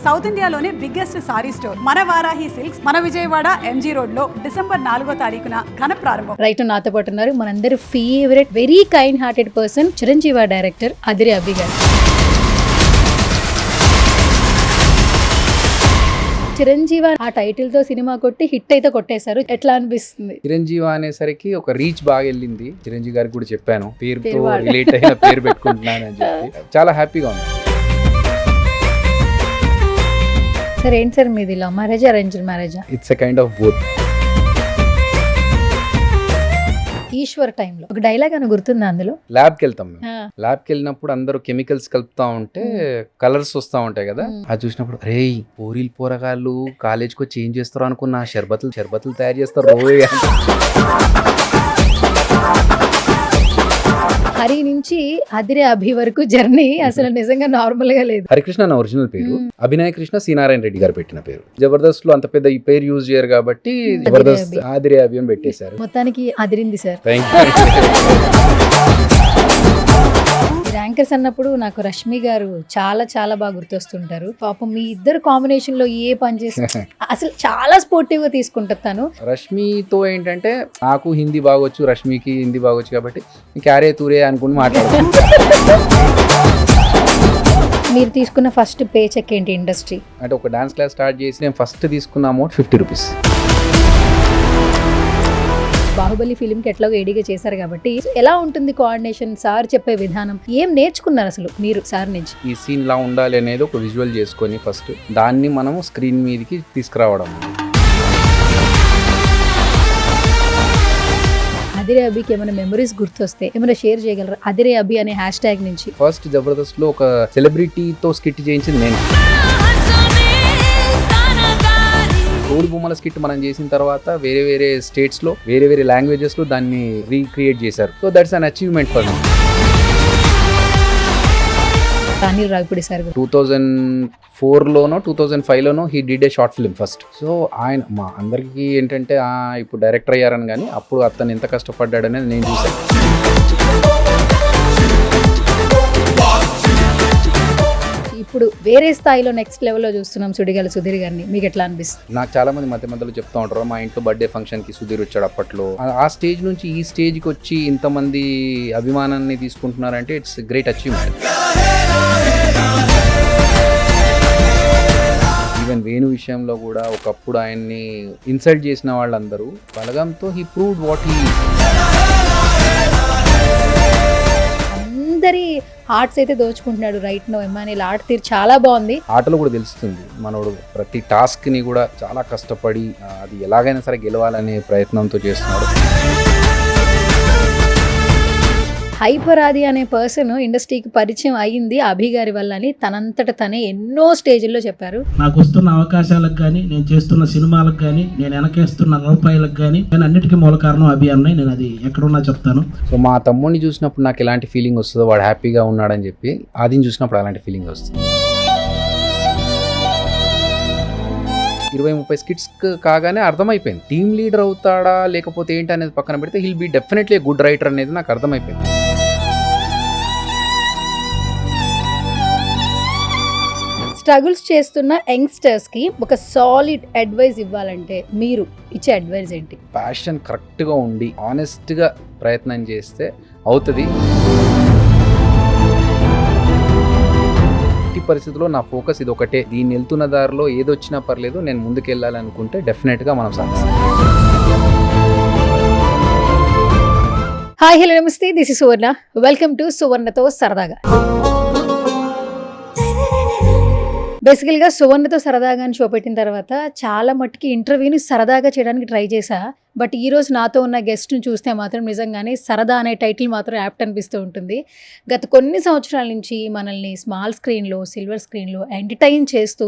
South ఇండియాలోనే biggest sorry store మన Varahi silks మన విజయవాడ ఎంజీ రోడ్ లో డిసెంబర్ 4వ తారీఖున ఘన ప్రారంభం. రైట్, నాతో పాటు ఉన్నారు మనందరి favourite very kind hearted person Chiranjeevi director Adhire Abhi గారు. చిరంజీవి ఆ టైటిల్ తో సినిమా కొట్టి హిట్ అయితే కొట్టేశారు. ఎట్లా అనిపిస్తుంది? చిరంజీవి అనేసరికి ఒక రీచ్ బాగా వెళ్ళింది. చిరంజీవి గారికి కూడా చెప్పాను, పేరుతో రిలేట్ అయిన పేరు పెట్టుకుంటున్నాను అని చెప్పి చాలా హ్యాపీగా ఉంది. సార్ ఏంటి సార్ మీది లవ్ మ్యారేజ్ అరేంజ్డ్ మ్యారేజా? It's a kind of both. Eeswar టైంలో ఒక డైలాగ్ అని గుర్తుందా అందులో? ల్యాబ్కి వెళ్తాం మేము. ల్యాబ్కి వెళ్ళినప్పుడు అందరూ కెమికల్స్ కలుపుతా ఉంటే కలర్స్ వస్తా ఉంటాయి కదా, అది చూసినప్పుడు అరే పోరీలు పోరగాళ్ళు కాలేజ్కి వచ్చి ఏం చేస్తారు అనుకున్నా, షర్బతులు తయారు చేస్తారు రోజు. హరి నుంచి అదిరే అభి వరకు జర్నీ అసలు నిజంగా నార్మల్ గా లేదు. హరికృష్ణ నా ఒరిజినల్ పేరు, అభినయ కృష్ణ సి నారాయణ రెడ్డి గారు పెట్టిన పేరు. జబర్దస్త్ లో అంత పెద్ద ఈ పేరు యూజ్ చేయరు కాబట్టి జబర్దస్త్ ఆదిరే అభి అని పెట్టేశారు. మొత్తానికి అదిరింది సార్. యాంకర్స్ అన్నప్పుడు నాకు రష్మి గారు చాలా చాలా బాగా గుర్తొస్తుంటారు. పాపం మీ ఇద్దరు కాంబినేషన్ లో ఏ పని చేసి అసలు చాలా స్పోర్టివ్ గా తీసుకుంటాను తను. రష్మితో ఏంటంటే నాకు హిందీ బాగొచ్చు, రష్మికి హిందీ బాగొచ్చు కాబట్టి క్యారే తూరే అనుకుని మాట్లాడుతాను. మీరు తీసుకున్న ఫస్ట్ పే చెక్ ఏంటి ఇండస్ట్రీ అంటే ఒక డాన్స్ క్లాస్ స్టార్ట్ చేసి నేను ఫస్ట్ తీసుకున్న అమౌంట్ 50 రూపీస్. బాహుబలి ఫిలిం కి ఎట్లాగో ఏడీగా చేశారు కాబట్టి ఎలా ఉంటుంది కోఆర్డినేషన్? సార్ చెప్పే విధానం ఏం నేర్చుకున్నారు అసలు మీరు సార్ నుంచి? ఈ సీన్ లా ఉండాలి అనేది ఒక విజువల్ చేసుకొని ఫస్ట్ దాన్ని మనం స్క్రీన్ మీదకి తీసుకురావడం. అదిరే అభికి ఏమైనా మెమరీస్ గుర్తొస్తే ఏమైనా షేర్ చేయగలరా? అదిరే అభి అనే హ్యాష్ ట్యాగ్ నుంచి ఫస్ట్ జబర్దస్త్ లో ఒక సెలబ్రిటీతో స్కిట్ చేయించింది నేను. తోడు బొమ్మల స్కిట్ మనం చేసిన తర్వాత వేరే వేరే స్టేట్స్ లో వేరే వేరే లాంగ్వేజెస్ లో దాన్ని రీక్రియేట్ చేశారు. So that's an achievement for me. Rani Ravipudi sir 2004లోనో 2005లోనో he did a short film first. So ఆయన మా అందరికీ ఏంటంటే ఇప్పుడు డైరెక్టర్ అయ్యారని, కానీ అప్పుడు అతను ఎంత కష్టపడ్డాడనేది నేను చూశాను. ఇప్పుడు వేరే స్థాయిలో నెక్స్ట్ లెవెల్లో చూస్తున్నాం సుడిగాలి సుధీర్ గారిని. మీకు ఎట్లా అనిపిస్తుంది? నాకు చాలా మంది మధ్యలో చెప్తా ఉంటారు, మా ఇంట్లో బర్త్డే ఫంక్షన్ కి సుధీర్ వచ్చాడు అప్పట్లో. ఆ స్టేజ్ నుంచి ఈ స్టేజ్ కి వచ్చి ఇంతమంది అభిమానాన్ని తీసుకుంటున్నారంటే it's great achievement. Even Venu విషయంలో కూడా ఒకప్పుడు ఆయన్ని ఇన్సల్ట్ చేసిన వాళ్ళందరూ బలగంతో హీ ప్రూవ్డ్ వాట్ హీ. అందరి హార్ట్స్ అయితే దోచుకుంటున్నాడు రైట్ నో. ఎమ్మానిల్ ఆర్ట్ తీరు చాలా బాగుంది. ఆటలో కూడా తెలుస్తుంది మనోడు ప్రతి టాస్క్ ని కూడా చాలా కష్టపడి అది ఎలాగైనా సరే గెలవాలనే ప్రయత్నంతో చేస్తున్నాడు. హైపర్ ఆది అనే పర్సన్ ఇండస్ట్రీకి పరిచయం అయ్యింది అభి గారి వల్ల అని తనంతట తనే ఎన్నో స్టేజ్ల్లో చెప్పారు. నాకు వస్తున్న అవకాశాలకు కానీ, నేను చేస్తున్న సినిమాలకు కానీ, నేను వెనకేస్తున్న రూపాయలకు కానీ, నేను అన్నిటికీ మూల కారణం అభి అన్నాయి. నేను అది ఎక్కడున్నా చెప్తాను. సో మా తమ్ముడిని చూసినప్పుడు నాకు ఎలాంటి ఫీలింగ్ వస్తుందో, వాడు హ్యాపీగా ఉన్నాడని చెప్పి ఆదిని చూసినప్పుడు అలాంటి ఫీలింగ్ వస్తుంది. 20-30 స్కిట్స్ కాగానే అర్థమైపోయింది టీమ్ లీడర్ అవుతాడా లేకపోతే ఏంటి అనేది పక్కన పెడితే he'll be definitely good writer అనేది నాకు అర్థమైపోయింది. స్ట్రగుల్స్ చేస్తున్న యంగ్స్టర్స్ కి ఒక సాలిడ్ అడ్వైస్ ఇవ్వాలంటే మీరు ఇచ్చే అడ్వైస్ ఏంటి? ప్యాషన్ కరెక్ట్గా ఉండి ఆనెస్ట్గా ప్రయత్నం చేస్తే అవుతుంది. ఈ పరిస్థితిలో నా ఫోకస్ ఇది ఒకటే, దీన్ని వెళ్తున్న దారిలో ఏదొచ్చినా పర్లేదు, నేను ముందుకు వెళ్ళాలనుకుంటే డెఫినెట్గా మనం సాధిస్తాం. హాయ్ హలో నమస్తే, this is Suvarna. Welcome to సువర్ణతో సరదాగా. బేసికల్గా సువర్ణతో సరదాగా అని షో పెట్టిన తర్వాత చాలా మట్టుకి ఇంటర్వ్యూని సరదాగా చేయడానికి ట్రై చేశా. బట్ ఈరోజు నాతో ఉన్న గెస్ట్ని చూస్తే మాత్రం నిజంగానే సరదా అనే టైటిల్ మాత్రం యాప్ట్ అనిపిస్తూ ఉంటుంది. గత కొన్ని సంవత్సరాల నుంచి మనల్ని స్మాల్ స్క్రీన్లో, సిల్వర్ స్క్రీన్లో ఎంటర్టైన్ చేస్తూ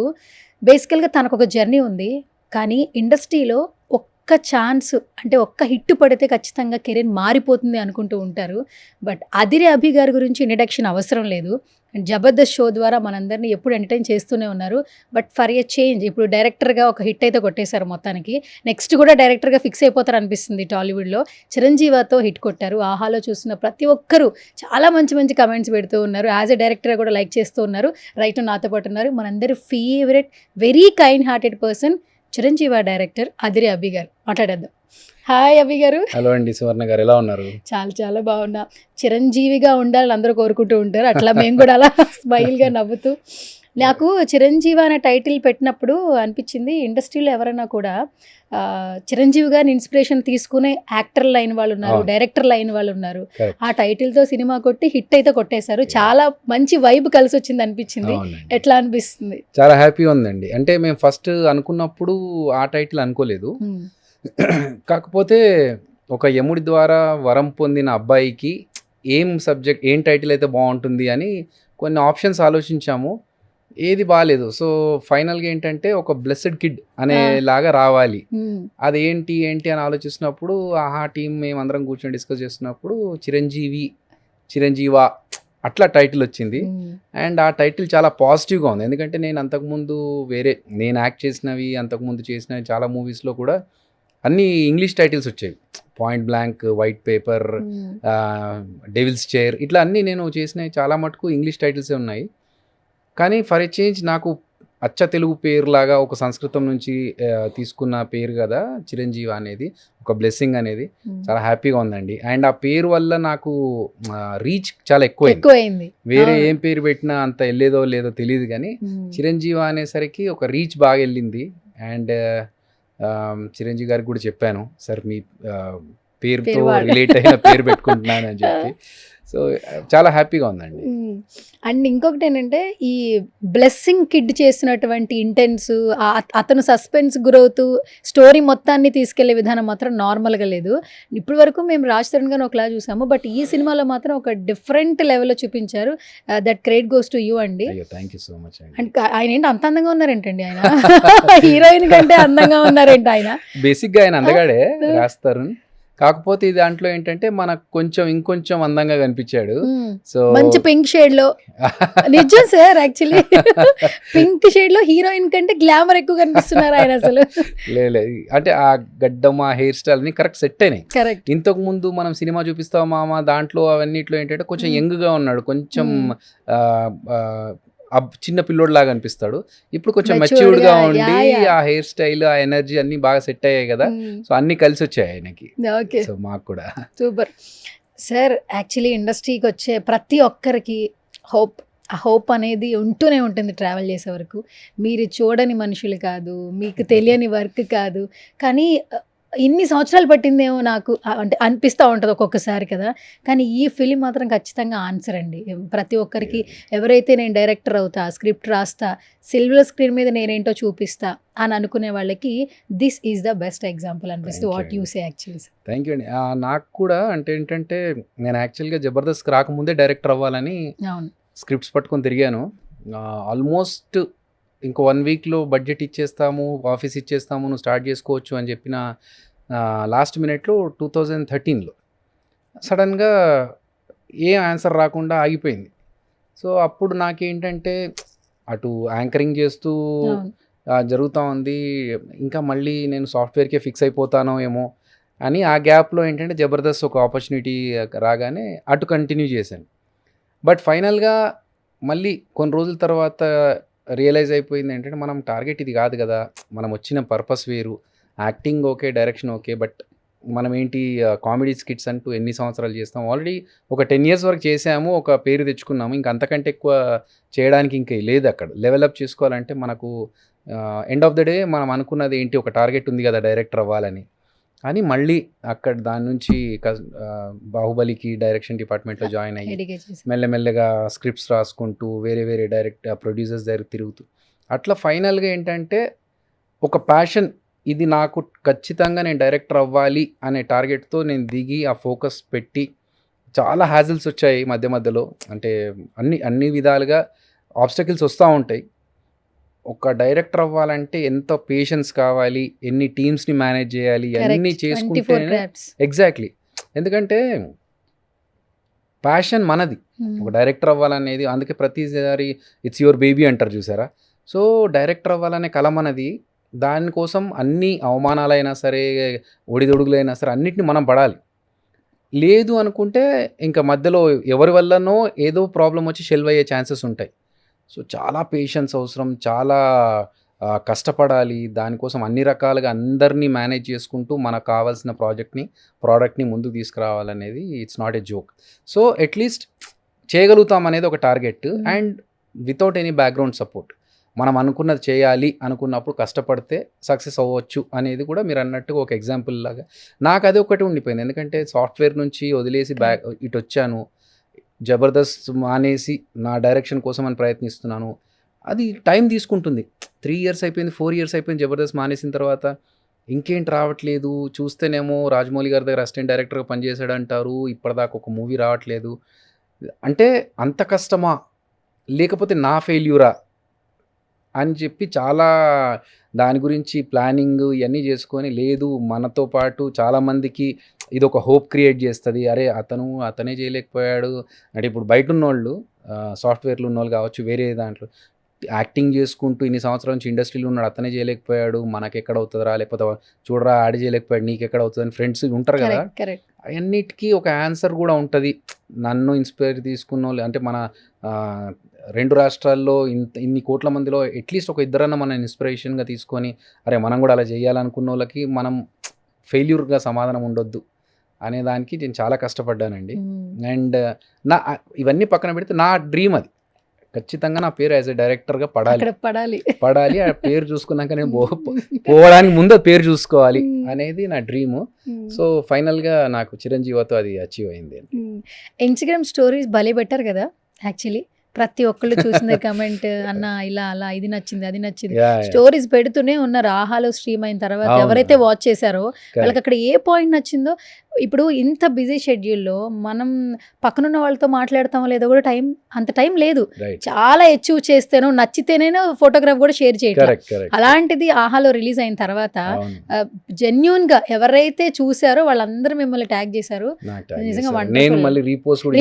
బేసికల్గా తనకు ఒక జర్నీ ఉంది. కానీ ఇండస్ట్రీలో ఒక్క ఛాన్స్ అంటే ఒక్క హిట్ పడితే ఖచ్చితంగా కెరీర్ మారిపోతుంది అనుకుంటూ ఉంటారు. బట్ అదిరే అభి గారి గురించి ఇంట్రడక్షన్ అవసరం లేదు. అండ్ జబర్దస్త్ షో ద్వారా మనందరినీ ఎప్పుడు ఎంటర్టైన్ చేస్తూనే ఉన్నారు. బట్ ఫర్ ఎ చేంజ్ ఇప్పుడు డైరెక్టర్గా ఒక హిట్ అయితే కొట్టేశారు మొత్తానికి. నెక్స్ట్ కూడా డైరెక్టర్గా ఫిక్స్ అయిపోతారు అనిపిస్తుంది టాలీవుడ్లో. చిరంజీవితో హిట్ కొట్టారు. ఆహాలో చూసిన ప్రతి ఒక్కరూ చాలా మంచి మంచి కమెంట్స్ పెడుతూ ఉన్నారు. యాజ్ ఎ డైరెక్టర్గా కూడా లైక్ చేస్తూ ఉన్నారు. రైట్ నాతో పాటు ఉన్నారు మనందరి favourite very kind hearted person Chiranjeevi director Adhire Abhi garu. మాట్లాడేద్దాం. హాయ్ అభి గారు. హలో అండి సువర్ణ గారు, ఎలా ఉన్నారు? చాలా చాలా బాగున్నా. చిరంజీవిగా ఉండాలని అందరూ కోరుకుంటూ ఉంటారు, అట్లా మేము కూడా అలా స్మైల్గా నవ్వుతూ. నాకు చిరంజీవి అనే టైటిల్ పెట్టినప్పుడు అనిపించింది ఇండస్ట్రీలో ఎవరైనా కూడా చిరంజీవి గారిని ఇన్స్పిరేషన్ తీసుకునే యాక్టర్లు అయిన వాళ్ళు ఉన్నారు, డైరెక్టర్లు అయిన వాళ్ళు ఉన్నారు. ఆ టైటిల్తో సినిమా కొట్టి హిట్ అయితే కొట్టేశారు. చాలా మంచి వైబ్ కలిసి వచ్చింది అనిపించింది. ఎట్లా అనిపిస్తుంది? చాలా హ్యాపీ ఉందండి. అంటే మేము ఫస్ట్ అనుకున్నప్పుడు ఆ టైటిల్ అనుకోలేదు. కాకపోతే ఒక యముడి ద్వారా వరం పొందిన అబ్బాయికి ఏం టైటిల్ అయితే బాగుంటుంది అని కొన్ని ఆప్షన్స్ ఆలోచించాము. ఏది బాగాలేదు. సో ఫైనల్గా ఏంటంటే ఒక బ్లెస్డ్ కిడ్ అనేలాగా రావాలి. అది ఏంటి అని ఆలోచిస్తున్నప్పుడు ఆహా టీం మేమందరం కూర్చొని డిస్కస్ చేస్తున్నప్పుడు చిరంజీవా అట్లా టైటిల్ వచ్చింది. అండ్ ఆ టైటిల్ చాలా పాజిటివ్గా ఉంది. ఎందుకంటే నేను అంతకుముందు నేను యాక్ట్ చేసినవి అంతకుముందు చేసినవి చాలా మూవీస్లో కూడా అన్ని ఇంగ్లీష్ టైటిల్స్ వచ్చేవి. Point blank, white paper, devil's chair, ఇట్లా అన్నీ నేను చేసినవి చాలా మటుకు ఇంగ్లీష్ టైటిల్సే ఉన్నాయి. కానీ ఫర్ ఎ చేంజ్ నాకు అచ్చ తెలుగు పేరు లాగా ఒక సంస్కృతం నుంచి తీసుకున్న పేరు కదా చిరంజీవి అనేది, ఒక బ్లెస్సింగ్ అనేది చాలా హ్యాపీగా ఉందండి. అండ్ ఆ పేరు వల్ల నాకు రీచ్ చాలా ఎక్కువైంది. వేరే ఏం పేరు పెట్టినా అంత వెళ్ళేదో లేదో తెలియదు, కానీ చిరంజీవి అనేసరికి ఒక రీచ్ బాగా వెళ్ళింది. అండ్ చిరంజీవి గారికి కూడా చెప్పాను, సార్ మీ పేరుతో రిలేట్ అయిన పేరు పెట్టుకుంటున్నాను అని చెప్పి. సో చాలా హ్యాపీగా ఉందండి. అండ్ ఇంకొకటి ఏంటంటే ఈ బ్లెస్సింగ్ కిడ్ చేసినటువంటి ఇంటెన్స్, అతను సస్పెన్స్ గురవుతూ స్టోరీ మొత్తాన్ని తీసుకెళ్లే విధానం మాత్రం నార్మల్గా లేదు. ఇప్పటి వరకు మేము రాజ్ తరుణ్ గారిని ఒకలా చూసాము, బట్ ఈ సినిమాలో మాత్రం ఒక డిఫరెంట్ లెవెల్లో చూపించారు. That credit goes to you అండి. Thank you so much. And ఆయన ఏంటి అంత అందంగా ఉన్నారేంటండి? ఆయన హీరోయిన్ కంటే అందంగా ఉన్నారేంటి? ఆయన బేసిక్గా ఆయన అందగాడే రాజ్ తరుణ్. కాకపోతే దాంట్లో ఏంటంటే మనకు ఇంకొంచెం అందంగా కనిపించాడు. సో మంచి పింక్ షేడ్ లో, నిజం సార్, యాక్చువల్లీ పింక్ షేడ్ లో హీరోయిన్ కంటే గ్లామర్ ఎక్కువ కనిపిస్తున్నారు ఆయన అసలు. లేదు అంటే ఆ గడ్డం, ఆ హెయిర్ స్టైల్ అన్ని కరెక్ట్ సెట్ అయినాయి. కరెక్ట్. ఇంతకు ముందు మనం సినిమా చూపిస్తాం మామ దాంట్లో అవన్నిట్లో ఏంటంటే కొంచెం యంగ్ గా ఉన్నాడు, కొంచెం చిన్న పిల్లోడు లాగా అనిపిస్తాడు. ఇప్పుడు కొంచెం మెచ్యూర్డ్ గా ఉండి ఆ హెయిర్ స్టైల్, ఆ ఎనర్జీ అన్ని బాగా సెట్ అయ్యాయి కదా. సో అన్ని కలిసి వచ్చాయి ఆయనకి. సో మాకు కూడా సూపర్ సార్. యాక్చువల్లీ ఇండస్ట్రీకి వచ్చే ప్రతి ఒక్కరికి ఆ హోప్ అనేది ఉంటూనే ఉంటుంది ట్రావెల్ చేసే వరకు. మీరు చూడని మనుషులు కాదు, మీకు తెలియని వర్క్ కాదు, కానీ ఇన్ని సంవత్సరాలు పట్టిందేమో నాకు అంటే అనిపిస్తూ ఉంటుంది ఒక్కొక్కసారి కదా. కానీ ఈ ఫిలిం మాత్రం ఖచ్చితంగా ఆన్సర్ అండి ప్రతి ఒక్కరికి. ఎవరైతే నేను డైరెక్టర్ అవుతా, స్క్రిప్ట్ రాస్తా, సిల్వర్ స్క్రీన్ మీద నేనేంటో చూపిస్తా అని అనుకునే వాళ్ళకి this is the best example అనిపిస్తుంది. What you say actually? Thank you అండి. నాకు కూడా అంటే ఏంటంటే నేను యాక్చువల్గా జబర్దస్త్ రాకముందే డైరెక్టర్ అవ్వాలని స్క్రిప్ట్స్ పట్టుకొని తిరిగాను. ఆల్మోస్ట్ ఇంకో 1 వీక్లో బడ్జెట్ ఇచ్చేస్తాము, ఆఫీస్ ఇచ్చేస్తాము, నువ్వు స్టార్ట్ చేసుకోవచ్చు అని చెప్పిన లాస్ట్ మినిట్లో 2013లో సడన్గా ఏం ఆన్సర్ రాకుండా ఆగిపోయింది. సో అప్పుడు నాకేంటంటే అటు యాంకరింగ్ చేస్తూ జరుగుతూ ఉంది, ఇంకా మళ్ళీ నేను సాఫ్ట్వేర్కే ఫిక్స్ అయిపోతానో ఏమో అని ఆ గ్యాప్లో ఏంటంటే జబర్దస్త్ ఒక ఆపర్చునిటీ రాగానే అటు కంటిన్యూ చేశాను. బట్ ఫైనల్గా మళ్ళీ కొన్ని రోజుల తర్వాత రియలైజ్ అయిపోయింది ఏంటంటే మనం టార్గెట్ ఇది కాదు కదా, మనం వచ్చిన పర్పస్ వేరు, acting okay, direction okay, but మనం ఏంటి కామెడీ స్కిట్స్ అంటూ ఎన్ని సంవత్సరాలు చేస్తాం, ఆల్రెడీ ఒక 10 years వరకు చేసాము, ఒక పేరు తెచ్చుకున్నాము, ఇంక అంతకంటే ఎక్కువ చేయడానికి ఇంకా లేదు. అక్కడ లెవెలప్ చేసుకోవాలంటే మనకు ఎండ్ ఆఫ్ ద డే మనం అనుకున్నది ఏంటి, ఒక టార్గెట్ ఉంది కదా డైరెక్టర్ అవ్వాలని. కానీ మళ్ళీ అక్కడ దాని నుంచి బాహుబలికి డైరెక్షన్ డిపార్ట్మెంట్లో జాయిన్ అయ్యి మెల్లమెల్లగా స్క్రిప్ట్స్ రాసుకుంటూ వేరే ప్రొడ్యూసర్స్ దగ్గర తిరుగుతూ అట్లా ఫైనల్గా ఏంటంటే ఒక ప్యాషన్, ఇది నాకు ఖచ్చితంగా నేను డైరెక్టర్ అవ్వాలి అనే టార్గెట్తో నేను దిగి ఆ ఫోకస్ పెట్టి చాలా హ్యాజిల్స్ వచ్చాయి మధ్యలో. అంటే అన్ని విధాలుగా ఆబ్స్టకిల్స్ వస్తూ ఉంటాయి. ఒక డైరెక్టర్ అవ్వాలంటే ఎంత పేషెన్స్ కావాలి, ఎన్ని టీమ్స్ని మేనేజ్ చేయాలి, అన్నీ చేసుకుంటే ఎగ్జాక్ట్లీ. ఎందుకంటే ప్యాషన్ మనది. ఒక డైరెక్టర్ అవ్వాలనేది, అందుకే ప్రతిసారి ఇట్స్ యువర్ బేబీ అంటారు చూసారా. సో డైరెక్టర్ అవ్వాలనే కల మనది. దానికోసం అన్ని అవమానాలైనా సరే, ఒడిదొడుగులైనా సరే అన్నిటిని మనం పడాలి. లేదు అనుకుంటే ఇంకా మధ్యలో ఎవరి వల్లనో ఏదో ప్రాబ్లం వచ్చి షెల్వ్ అయ్యే ఛాన్సెస్ ఉంటాయి. సో చాలా పేషెన్స్ అవసరం, చాలా కష్టపడాలి. దానికోసం అన్ని రకాలుగా అందరినీ మేనేజ్ చేసుకుంటూ మనకు కావాల్సిన ప్రోడక్ట్ని ముందుకు తీసుకురావాలనేది it's not a joke. So at least చేయగలుగుతాం అనేది ఒక target. And without any background support మనం అనుకున్నది చేయాలి అనుకున్నప్పుడు కష్టపడితే సక్సెస్ అవ్వచ్చు అనేది కూడా మీరు అన్నట్టుగా ఒక ఎగ్జాంపుల్ లాగా నాకు అదే ఒకటి ఉండిపోయింది. ఎందుకంటే సాఫ్ట్వేర్ నుంచి వదిలేసి ఇటు వచ్చాను, జబర్దస్త్ మానేసి నా డైరెక్షన్ కోసం అని ప్రయత్నిస్తున్నాను. అది టైం తీసుకుంటుంది. 3 years అయిపోయింది, 4 years అయిపోయింది జబర్దస్త్ మానేసిన తర్వాత. ఇంకేంటి రావట్లేదు, చూస్తేనేమో రాజమౌళి గారి దగ్గర అసిస్టెంట్ డైరెక్టర్గా పనిచేశాడు అంటారు, ఇప్పటిదాకా ఒక మూవీ రావట్లేదు. అంటే అంత కష్టమా, లేకపోతే నా ఫెయిల్యూరా అని చెప్పి చాలా దాని గురించి ప్లానింగ్ ఇవన్నీ చేసుకొని, లేదు మనతో పాటు చాలామందికి ఇది ఒక హోప్ క్రియేట్ చేస్తుంది. అరే అతనే చేయలేకపోయాడు అంటే, ఇప్పుడు బయట ఉన్నోళ్ళు సాఫ్ట్వేర్లు ఉన్నోళ్ళు కావచ్చు, వేరే దాంట్లో యాక్టింగ్ చేసుకుంటూ ఇన్ని సంవత్సరాల నుంచి ఇండస్ట్రీలో ఉన్నాడు, అతనే చేయలేకపోయాడు, మనకెక్కడ అవుతుందిరా, లేకపోతే చూడరా ఆడి చేయలేకపోయాడు, నీకెక్కడ అవుతుంది అని ఫ్రెండ్స్ ఉంటారు కదా. అవన్నిటికీ ఒక ఆన్సర్ కూడా ఉంటుంది. నన్ను ఇన్స్పైర్ తీసుకున్న వాళ్ళు అంటే మన 2 రాష్ట్రాల్లో ఇన్ని కోట్ల మందిలో అట్లీస్ట్ ఒక ఇద్దరన్నా మన ఇన్స్పిరేషన్గా తీసుకొని, అరే మనం కూడా అలా చేయాలనుకున్న వాళ్ళకి మనం ఫెయిల్యూర్గా సమాధానం ఉండొద్దు అనే దానికి నేను చాలా కష్టపడ్డానండి. అండ్ ఇవన్నీ పక్కన పెడితే నా డ్రీమ్ అది, ఖచ్చితంగా నా పేరు యాజ్ ఎ డైరెక్టర్గా పడాలి. ఆ పేరు చూసుకున్నాక నేను పోవడానికి ముందు పేరు చూసుకోవాలి అనేది నా డ్రీము. సో ఫైనల్గా నాకు చిరంజీవితో అది అచీవ్ అయింది. ఇన్స్టాగ్రామ్ స్టోరీస్ భలే పెట్టారు కదా యాక్చువల్లీ. ప్రతి ఒక్కళ్ళు చూసిన కమెంట్ అన్న ఇలా అలా ఇది నచ్చింది అది నచ్చింది స్టోరీస్ పెడుతూనే ఉన్నారు. ఆహాలో స్ట్రీమ్ అయిన తర్వాత ఎవరైతే వాచ్ చేశారో వాళ్ళకి అక్కడ ఏ పాయింట్ నచ్చిందో. ఇప్పుడు ఇంత బిజీ షెడ్యూల్లో మనం పక్కనున్న వాళ్ళతో మాట్లాడతామో లేదో కూడా అంత టైం లేదు. చాలా అచీవ్ చేస్తేనో నచ్చితేనే ఫోటోగ్రాఫ్ కూడా షేర్ చేయట్లేదు. అలాంటిది ఆహాలో రిలీజ్ అయిన తర్వాత జెన్యూన్ గా ఎవరైతే చూసారో వాళ్ళందరూ మిమ్మల్ని ట్యాగ్ చేశారు. నిజంగా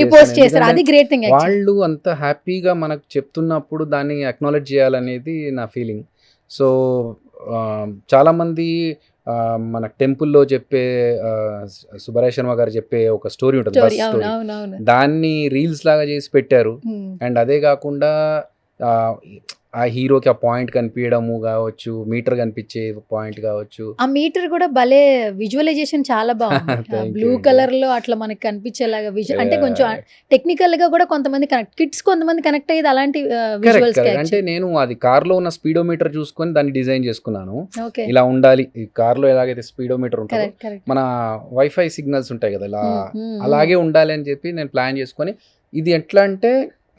రీపోస్ట్ చేశారు. అది గ్రేట్ థింగ్. వాళ్ళు అంత హ్యాపీగా మనకు చెప్తున్నప్పుడు దాన్ని అక్నాలెడ్జ్ చేయాలనేది నా ఫీలింగ్. సో చాలామంది మన టెంపుల్లో చెప్పే సుబ్బరాయ శర్మ గారు చెప్పే ఒక స్టోరీ ఉంటుంది, బస్ స్టోరీ, దాన్ని రీల్స్ లాగా చేసి పెట్టారు. అండ్ అదే కాకుండా ఆ హీరోకి ఆ పాయింట్ కనిపించడము కావచ్చు, మీటర్ కనిపించే పాయింట్ కావచ్చు. ఆ మీటర్ కూడా భలే విజువలైజేషన్ చాలా బాగుంది. బ్లూ కలర్ లో అట్లా మనకి కనిపించేలాగా అంటే కొంచెం టెక్నికల్ గా కూడా కొంతమంది కిడ్స్ కొంతమంది కనెక్ట్ అయ్యేది అలాంటి విజువల్స్. అంటే నేను అది కార్ లో ఉన్న స్పీడోమీటర్ చూసుకొని దాన్ని డిజైన్ చేసుకున్నాను. ఇలా ఉండాలి, ఈ కార్ లో ఎలాగైతే స్పీడోమీటర్ ఉంటుందో మన వైఫై సిగ్నల్స్ ఉంటాయి కదా, అలాగే ఉండాలి అని చెప్పి నేను ప్లాన్ చేసుకొని, ఇది ఎట్లా అంటే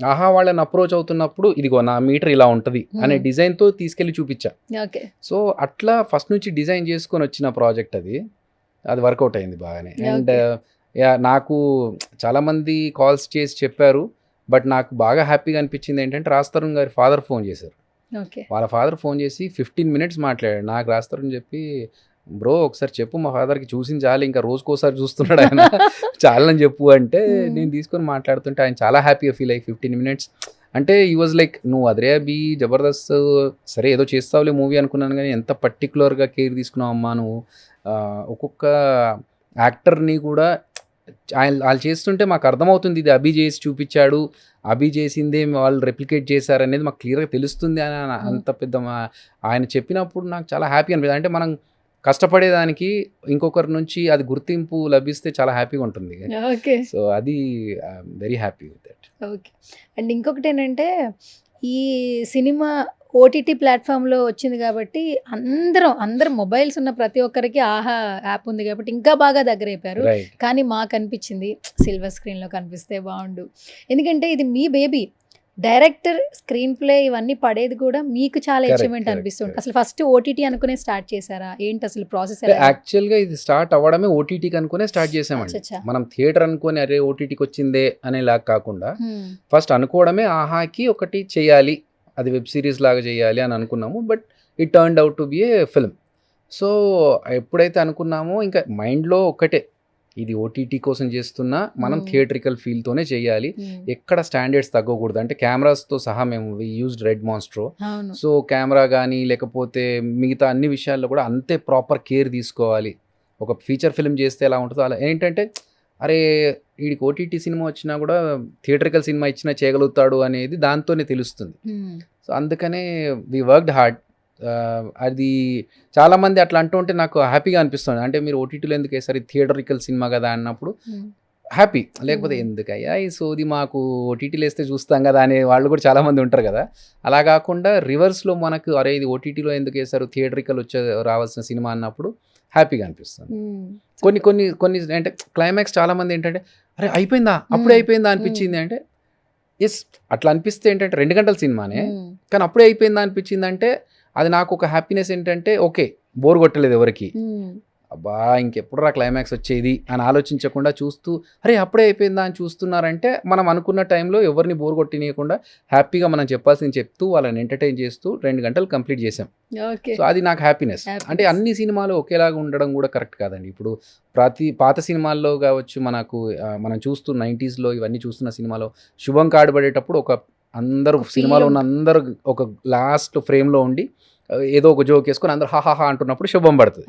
ఆహా వాళ్ళని అప్రోచ్ అవుతున్నప్పుడు ఇదిగో నా మీటర్ ఇలా ఉంటుంది అనే డిజైన్తో తీసుకెళ్ళి చూపించా. సో అట్లా ఫస్ట్ నుంచి డిజైన్ చేసుకొని వచ్చిన ప్రాజెక్ట్ అది వర్కౌట్ అయింది బాగానే. అండ్ నాకు చాలామంది కాల్స్ చేసి చెప్పారు, బట్ నాకు బాగా హ్యాపీగా అనిపించింది ఏంటంటే రాజ్ తరుణ్ గారి ఫాదర్ ఫోన్ చేశారు. వాళ్ళ ఫాదర్ ఫోన్ చేసి 15 minutes మాట్లాడాడు. నాకు రాజ్ తరుణ్ చెప్పి, బ్రో ఒకసారి చెప్పు మా ఫాదర్కి, చూసిన చాలు, ఇంకా రోజుకోసారి చూస్తున్నాడు ఆయన, చాలని చెప్పు అంటే నేను తీసుకొని మాట్లాడుతుంటే ఆయన చాలా హ్యాపీగా ఫీల్ అయ్యి 15 minutes అంటే ఈ వాజ్ లైక్, నువ్వు అదే అభి జబర్దస్త్ సరే ఏదో చేస్తావులే మూవీ అనుకున్నాను, కానీ ఎంత పర్టికులర్గా కేర్ తీసుకున్నావు అమ్మా నువ్వు. ఒక్కొక్క యాక్టర్ని కూడా వాళ్ళు చేస్తుంటే మాకు అర్థమవుతుంది, ఇది అభి చేసి చూపించాడు, అభి చేసిందే వాళ్ళు రెప్లికేట్ చేశారనేది మాకు క్లియర్గా తెలుస్తుంది అని అంత పెద్ద ఆయన చెప్పినప్పుడు నాకు చాలా హ్యాపీ అనిపించింది. అంటే మనం కష్టపడేదానికి ఇంకొకరి నుంచి అది గుర్తింపు లభిస్తే చాలా హ్యాపీగా ఉంటుంది. సో అది very happy with that. Okay. And ఇంకొకటి ఏంటంటే ఈ సినిమా ఓటీటీ ప్లాట్ఫామ్లో వచ్చింది కాబట్టి అందరూ మొబైల్స్ ఉన్న ప్రతి ఒక్కరికి ఆహా యాప్ ఉంది కాబట్టి ఇంకా బాగా దగ్గర అయిపోయారు. కానీ మాకు అనిపించింది సిల్వర్ స్క్రీన్లో కనిపిస్తే బాగుండు, ఎందుకంటే ఇది మీ బేబీ. డైరెక్టర్, స్క్రీన్ ప్లే ఇవన్నీ పడేది కూడా మీకు చాలా అచీవ్మెంట్ అనిపిస్తుంది. అసలు ఫస్ట్ ఓటీటీ అనుకునే స్టార్ట్ చేశారా ఏంటి అసలు ప్రాసెస్? యాక్చువల్గా ఇది స్టార్ట్ అవ్వడమే ఓటీటీకి అనుకునే స్టార్ట్ చేసామండి. మనం థియేటర్ అనుకుని అరే ఓటీటీకి వచ్చిందే అనేలా కాకుండా ఫస్ట్ అనుకోవడమే ఆహాకి ఒకటి చేయాలి, అది వెబ్ సిరీస్ లాగా చేయాలి అని అనుకున్నాము. But it turned out to be a film. So ఎప్పుడైతే అనుకున్నామో ఇంకా మైండ్లో ఒక్కటే, ఇది ఓటీటీ కోసం చేస్తున్నా మనం థియేట్రికల్ ఫీల్తోనే చేయాలి, ఎక్కడ స్టాండర్డ్స్ తగ్గకూడదు. అంటే కెమెరాస్తో సహా మేము యూజ్డ్ రెడ్ మాన్స్ట్రో, సో కెమెరా కానీ లేకపోతే మిగతా అన్ని విషయాల్లో కూడా అంతే ప్రాపర్ కేర్ తీసుకోవాలి. ఒక ఫీచర్ ఫిల్మ్ చేస్తే ఎలా ఉంటుందో అలా ఏంటంటే అరే వీడికి ఓటీటీ సినిమా వచ్చినా కూడా థియేట్రికల్ సినిమా ఇచ్చినా చేయగలుగుతాడు అనేది దాంతోనే తెలుస్తుంది. సో అందుకనే వి వర్క్డ్ హార్డ్. అది చాలామంది అట్లా అంటూ ఉంటే నాకు హ్యాపీగా అనిపిస్తుంది. అంటే మీరు ఓటీటీలో ఎందుకు వేసారు, థియేటరికల్ సినిమా కదా అన్నప్పుడు హ్యాపీ, లేకపోతే ఎందుకయ్యా ఈ సోది మాకు ఓటీటీలో వేస్తే చూస్తాం కదా అనే వాళ్ళు కూడా చాలామంది ఉంటారు కదా. అలా కాకుండా రివర్స్లో మనకు అరే ఇది ఓటీటీలో ఎందుకు వేసారు, థియేటరికల్ రావాల్సిన సినిమా అన్నప్పుడు హ్యాపీగా అనిపిస్తుంది. కొన్ని కొన్ని కొన్ని అంటే క్లైమాక్స్ చాలామంది ఏంటంటే అరే అయిపోయిందా అప్పుడే అయిపోయిందా అనిపించింది అంటే ఎస్ అట్లా అనిపిస్తే ఏంటంటే 2 గంటల సినిమానే కానీ అప్పుడే అయిపోయిందా అనిపించింది అంటే అది నాకు ఒక హ్యాపీనెస్ ఏంటంటే ఓకే బోర్ కొట్టలేదు ఎవరికి, అబ్బా ఇంకెప్పుడు రా క్లైమాక్స్ వచ్చేది అని ఆలోచించకుండా చూస్తూ అరే అప్పుడే అయిపోయిందా అని చూస్తున్నారంటే మనం అనుకున్న టైంలో ఎవరిని బోర్ కొట్టినీయకుండా హ్యాపీగా మనం చెప్పాల్సింది చెప్తూ వాళ్ళని ఎంటర్టైన్ చేస్తూ 2 గంటలు కంప్లీట్ చేసాం. సో అది నాకు హ్యాపీనెస్. అంటే అన్ని సినిమాలు ఒకేలాగా ఉండడం కూడా కరెక్ట్ కాదండి. ఇప్పుడు పాత సినిమాల్లో కావచ్చు మనం చూస్తూ 90sలో ఇవన్నీ చూస్తున్న సినిమాలో శుభం కార్డు పడేటప్పుడు అందరూ సినిమాలో ఉన్న అందరూ ఒక లాస్ట్ ఫ్రేమ్లో ఉండి ఏదో ఒక జోక్ వేసుకొని అందరూ హాహా అంటున్నప్పుడు శుభం పడుతుంది.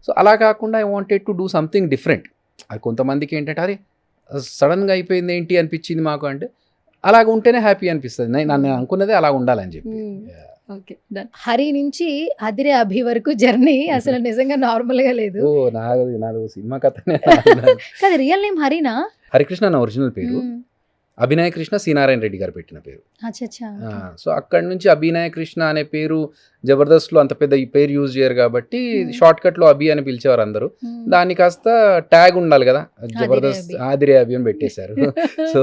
సో అలా కాకుండా I wanted to do something different. అది కొంతమందికి ఏంటంటే అరే సడన్గా అయిపోయింది ఏంటి అనిపించింది మాకు అంటే అలాగ ఉంటేనే హ్యాపీ అనిపిస్తుంది. నన్ను అనుకున్నదే అలా ఉండాలని చెప్పి. Okay done. హరి నుంచి అదిరే అభి వరకు జర్నీ అసలు నిజంగా నార్మల్ గా లేదు. నాది సినిమా కథనే కాదు, రియల్ నేమ్ హరినా? హరికృష్ణ నా ఒరిజినల్ పేరు, అభినయ కృష్ణ శ్రీనారాయణ రెడ్డి గారు పెట్టిన పేరు. సో అక్కడి నుంచి అభినయ కృష్ణ అనే పేరు జబర్దస్త్లో అంత పెద్ద ఈ పేరు యూజ్ చేయరు కాబట్టి షార్ట్ కట్లో అభి అని పిలిచేవారు అందరూ. దాన్ని కాస్త ట్యాగ్ ఉండాలి కదా, జబర్దస్త్ ఆదిరే అభి అని పెట్టేశారు. సో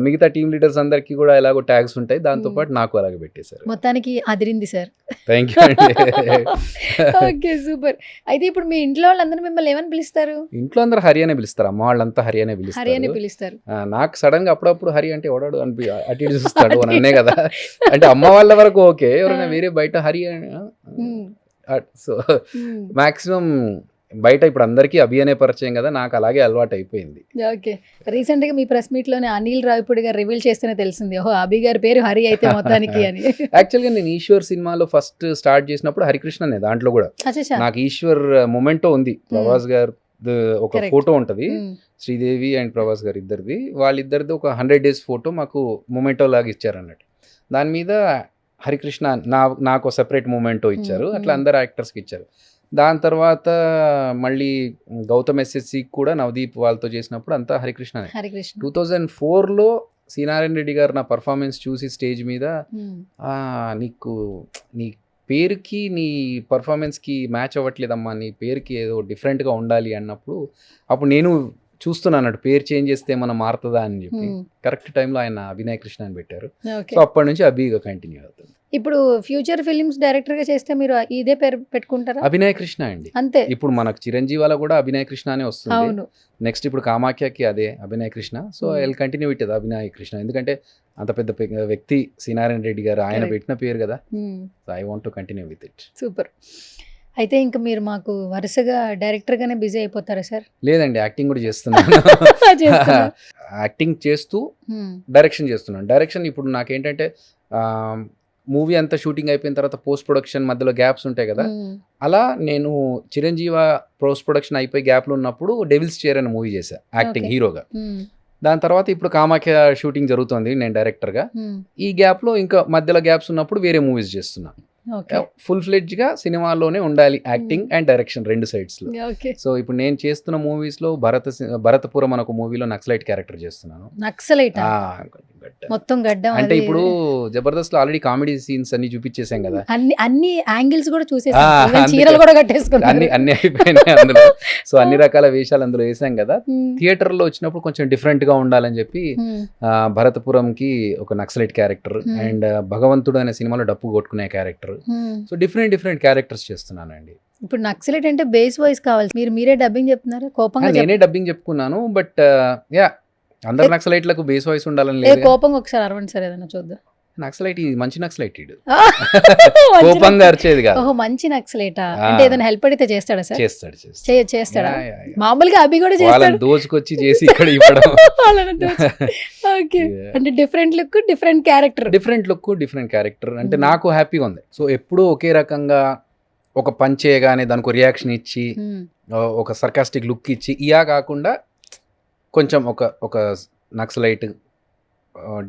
మిగతా టీమ్ లీడర్స్ అందరికి కూడా ఎలాగో ట్యాగ్స్ ఉంటాయి, దాంతోపాటు నాకు అలాగే పెట్టేశారు. మొత్తానికి అదిరింది సార్. థ్యాంక్ యూ అండి. Okay super. అయితే ఇప్పుడు మీ ఇంట్లో వాళ్ళందరూ మిమ్మల్ని ఏమని పిలుస్తారు? ఇంట్లో అందరూ హరి అనే పిలుస్తారు, అమ్మ వాళ్ళంతా హరి అనే పిలుస్తారు. నాకు సడన్ గా అప్పుడప్పుడు హరి అంటే ఓడాడు అనిపి అటు ఇటు చూస్తాడు అన్నే కదా. అంటే అమ్మ వాళ్ళ వరకు ఓకే, ఎవరైనా వేరే బయట హరి సో మాక్సిమం బయట ఇప్పుడు అందరికీ అభి అనే పరిచయం కదా, నాకు అలాగే అలవాటు అయిపోయింది. ఓకే. రీసెంట్ గా మీ ప్రెస్ మీట్ లోనే అనిల్ రావిపూడి గారు రివీల్ చేస్తేనే తెలిసింది ఓహో అభి గారి పేరు హరి అయితే మొత్తానికి అని. యాక్చువల్గా నేను ఈశ్వర్ సినిమాలో ఫస్ట్ స్టార్ట్ చేసినప్పుడు హరికృష్ణనే, దాంట్లో కూడా నాకు ఈశ్వర్ మొమెంటో ఉంది. ప్రభాస్ గారు ఒక ఫోటో ఉంటది, శ్రీదేవి అండ్ ప్రభాస్ గారు ఇద్దరిది, వాళ్ళిద్దరిది ఒక 100 days ఫోటో మాకు మొమెంటో లాగా ఇచ్చారు అన్నట్టు. దాని మీద హరికృష్ణ నాకు సెపరేట్ మొమెంటో ఇచ్చారు, అట్లా అందరు యాక్టర్స్కి ఇచ్చారు. దాని తర్వాత మళ్ళీ గౌతమ్ ఎస్ఎస్సి కూడా నవదీప్ వాళ్ళతో చేసినప్పుడు అంతా హరికృష్ణనే. 2004లో శ్రీనారాయణ రెడ్డి గారు నా పర్ఫార్మెన్స్ చూసి స్టేజ్ మీద నీ పేరుకి నీ పర్ఫార్మెన్స్కి మ్యాచ్ అవ్వట్లేదమ్మా, నీ పేరుకి ఏదో డిఫరెంట్గా ఉండాలి అన్నప్పుడు అప్పుడు నేను చూస్తున్నాను పేరు చేంజ్ చేస్తే మనం మారుతుందా అని చెప్పి కరెక్ట్ టైంలో ఆయన అభినయ కృష్ణ అని పెట్టారు. సో అప్పటి నుంచి అభిగా కంటిన్యూ అవుతుంది. ఇప్పుడు ఫ్యూచర్ ఫిలిమ్స్ డైరెక్టర్ గా చేస్తే మీరు ఇదే పేరు పెట్టుకుంటారా? అభినయ కృష్ణ అండి అంతే. ఇప్పుడు మనకు చిరంజీవాల కూడా అభినయ కృష్ణ అనే వస్తుంది. నెక్స్ట్ ఇప్పుడు కామాఖ్యకి అదే Abhinaya Krishna. So I will continue with Abhinaya Krishna, ఎందుకంటే అంత పెద్ద వ్యక్తి శ్రీనారాయణ రెడ్డి గారు, ఆయన పెట్టిన పేరు కదా. So I want to continue with it. Super. అయితే ఇంకా మీరు మాకు వరుసగా డైరెక్టర్ గానే బిజీ అయిపోతారా సార్? లేదండి, యాక్టింగ్ కూడా చేస్తున్నాను. యాక్టింగ్ చేస్తూ డైరెక్షన్ చేస్తున్నాను. డైరెక్షన్ ఇప్పుడు నాకేంటంటే మూవీ అంతా షూటింగ్ అయిపోయిన తర్వాత పోస్ట్ ప్రొడక్షన్ మధ్యలో గ్యాప్స్ ఉంటాయి కదా, అలా నేను చిరంజీవ పోస్ట్ ప్రొడక్షన్ అయిపోయి గ్యాప్లో ఉన్నప్పుడు డెవిల్స్ చైర్ అనే మూవీ చేశా యాక్టింగ్ హీరోగా. దాని తర్వాత ఇప్పుడు కామాఖ్య షూటింగ్ జరుగుతుంది నేను డైరెక్టర్గా. ఈ గ్యాప్లో ఇంకా మధ్యలో గ్యాప్స్ ఉన్నప్పుడు వేరే మూవీస్ చేస్తున్నా. ఫుల్ ఫ్లెడ్జ్ గా సినిమాలోనే ఉండాలి యాక్టింగ్ అండ్ డైరెక్షన్ రెండు సైడ్స్ లో. సో ఇప్పుడు నేను చేస్తున్న మూవీస్ లో భరతపురం అనే ఒక మూవీలో నక్సలైట్ క్యారెక్టర్ చేస్తున్నాను. నక్సలైట్ మొత్తం గడ్డం అంటే ఇప్పుడు జబర్దస్త్ లో ఆల్రెడీ కామెడీ సీన్స్ అన్ని చూపించేసాం కదా, అన్ని యాంగిల్స్ కూడా చూసేసాం, చీరలు కూడా కట్టేసుకున్నాం, అన్ని అయిపోయినాయి అందులో. సో అన్ని రకాల వేషాలు అందులో వేసాం కదా. థియేటర్ లో వచ్చినప్పుడు కొంచెం డిఫరెంట్ గా ఉండాలని చెప్పి భరతపురం కి ఒక నక్సలైట్ క్యారెక్టర్ అండ్ భగవంతుడు అనే సినిమాలో డప్పు కొట్టుకునే క్యారెక్టర్. సో డిఫరెంట్ క్యారెక్టర్స్ చేస్తున్నానండి. ఇప్పుడు నక్సలైట్ అంటే బేస్ వాయిస్ కావాలి, మీరే డబ్బింగ్ చెప్తున్నారు? కోపంగా నేనే డబ్బింగ్ చెప్పుకున్నాను, బట్ యా అందరు నక్సలైట్లకు బేస్ వాయిస్ ఉండాలని లేదు. కోపంగా ఒకసారి అరవండి సార్, ఏదైనా చూద్దాం. నక్సలైట్, మంచి నక్సలైట్ ఈడు. మంచి కోపంగా అరిచేది కాదు. ఓహో, మంచి నక్సలేటా? అంటే ఏదైనా హెల్ప్ అడిగితే చేస్తాడా సార్? చేస్తాడు. చేస్తాడా? Yeah, yeah, yeah. మామూలుగా అభి కూడా వాళ్ళని చేస్తాడు. దోచుకొచ్చి చేసి ఇక్కడ ఇవ్వడం. Okay, Yeah. అంటే different look, different character. Different look, different character. అంటే నాకు హ్యాపీగా ఉంది. సో ఎప్పుడూ ఒకే రకంగా ఒక పని చేయగానే దానికి రియాక్షన్ ఇచ్చి ఒక సర్కాస్టిక్ లుక్ ఇచ్చి ఇయా కాకుండా కొంచెం ఒక నక్సలైట్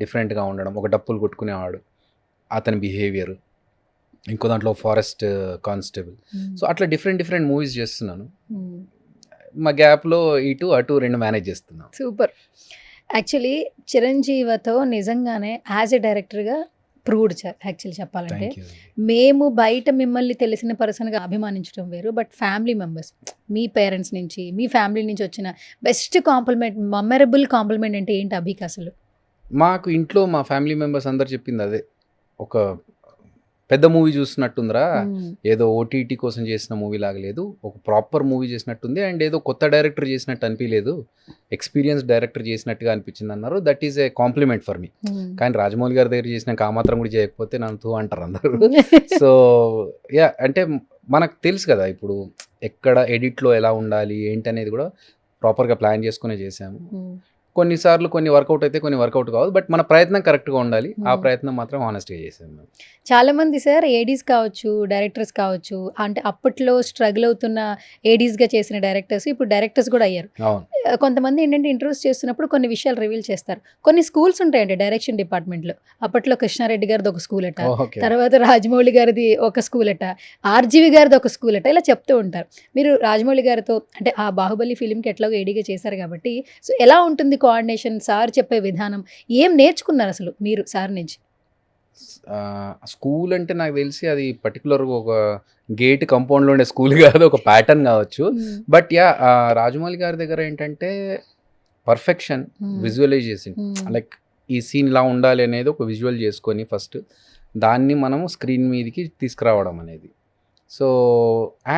డిఫరెంట్గా ఉండడం, ఒక డప్పులు కొట్టుకునేవాడు అతని బిహేవియర్, ఇంకో దాంట్లో ఫారెస్ట్ కానిస్టేబుల్. సో అట్లా డిఫరెంట్ మూవీస్ చేస్తున్నాను. మా గ్యాప్లో ఇటు అటు 2 మేనేజ్ చేస్తున్నాను. సూపర్. యాక్చువల్లీ చిరంజీవితో నిజంగానే యాజ్ ఎ డైరెక్టర్గా ప్రూవ్డ్ సార్. యాక్చువల్లీ చెప్పాలంటే థ్యాంక్ యూ. మేము బయట మిమ్మల్ని తెలిసిన పర్సన్గా అభిమానించడం వేరు, but family members, me parents నుంచి, మీ ఫ్యామిలీ నుంచి వచ్చిన బెస్ట్ కాంప్లిమెంట్, మెమరబుల్ కాంప్లిమెంట్ అంటే ఏంటి అభికి అసలు? మాకు ఇంట్లో మా ఫ్యామిలీ మెంబర్స్ అందరు చెప్పింది అదే, ఒక పెద్ద మూవీ చూసినట్టుందిరా, ఏదో ఓటీటీ కోసం చేసిన మూవీ లాగా లేదు, ఒక ప్రాపర్ మూవీ చేసినట్టుంది, అండ్ ఏదో కొత్త డైరెక్టర్ చేసినట్టు అనిపించలేదు, ఎక్స్పీరియన్స్ డైరెక్టర్ చేసినట్టుగా అనిపించింది అన్నారు. That is a compliment for me. కానీ రాజమౌళి గారి దగ్గర చేసినాక ఆ మాత్రం కూడా చేయకపోతే నన్ను అంటారు అందరూ. సో యా, అంటే మనకు తెలుసు కదా ఇప్పుడు ఎక్కడ ఎడిట్లో ఎలా ఉండాలి ఏంటి అనేది కూడా ప్రాపర్గా ప్లాన్ చేసుకునే చేసాము. కొన్నిసార్లు కొన్ని వర్కౌట్ అయితే కొన్ని వర్కౌట్ కావాలి, బట్ మన ప్రయత్నం కరెక్ట్గా ఉండాలి. ఆ ప్రయత్నం మాత్రం ఆనెస్ట్గా చేసాము. చాలా మంది సార్ ఏడీస్ కావచ్చు, డైరెక్టర్స్ కావచ్చు, అంటే అప్పట్లో స్ట్రగుల్ అవుతున్న ఏడీస్గా చేసిన డైరెక్టర్స్ ఇప్పుడు డైరెక్టర్స్ కూడా అయ్యారు. అవును. కొంతమంది ఏంటంటే ఇంటర్వ్యూస్ చేస్తున్నప్పుడు కొన్ని విషయాలు రివీల్ చేస్తారు. కొన్ని స్కూల్స్ ఉంటాయండి డైరెక్షన్ డిపార్ట్మెంట్లో. అప్పట్లో కృష్ణారెడ్డి గారిది ఒక స్కూల్ అట, ఓకే. తర్వాత రాజమౌళి గారిది ఒక స్కూల్ అట, ఆర్జీవి గారిది ఒక స్కూల్ అట, ఇలా చెప్తూ ఉంటారు. మీరు రాజమౌళి గారితో అంటే ఆ బాహుబలి ఫిలింకి ఎట్లాగో ఏడీగా చేశారు కాబట్టి, సో ఎలా ఉంటుంది కోఆర్డినేషన్, సార్ చెప్పే విధానం, ఏం నేర్చుకున్నారు అసలు మీరు సార్ నుంచి? స్కూల్ అంటే నాకు తెలిసి అది పర్టికులర్గా ఒక గేట్ కంపౌండ్లో ఉండే స్కూల్ కాదు, ఒక ప్యాటర్న్ కావచ్చు. బట్ యా, రాజమౌళి గారి దగ్గర ఏంటంటే పర్ఫెక్షన్, విజువలైజేషన్, లైక్ ఈ సీన్ ఇలా ఉండాలి అనేది ఒక విజువల్ చేసుకొని ఫస్ట్ దాన్ని మనము స్క్రీన్ మీదకి తీసుకురావడం అనేది. So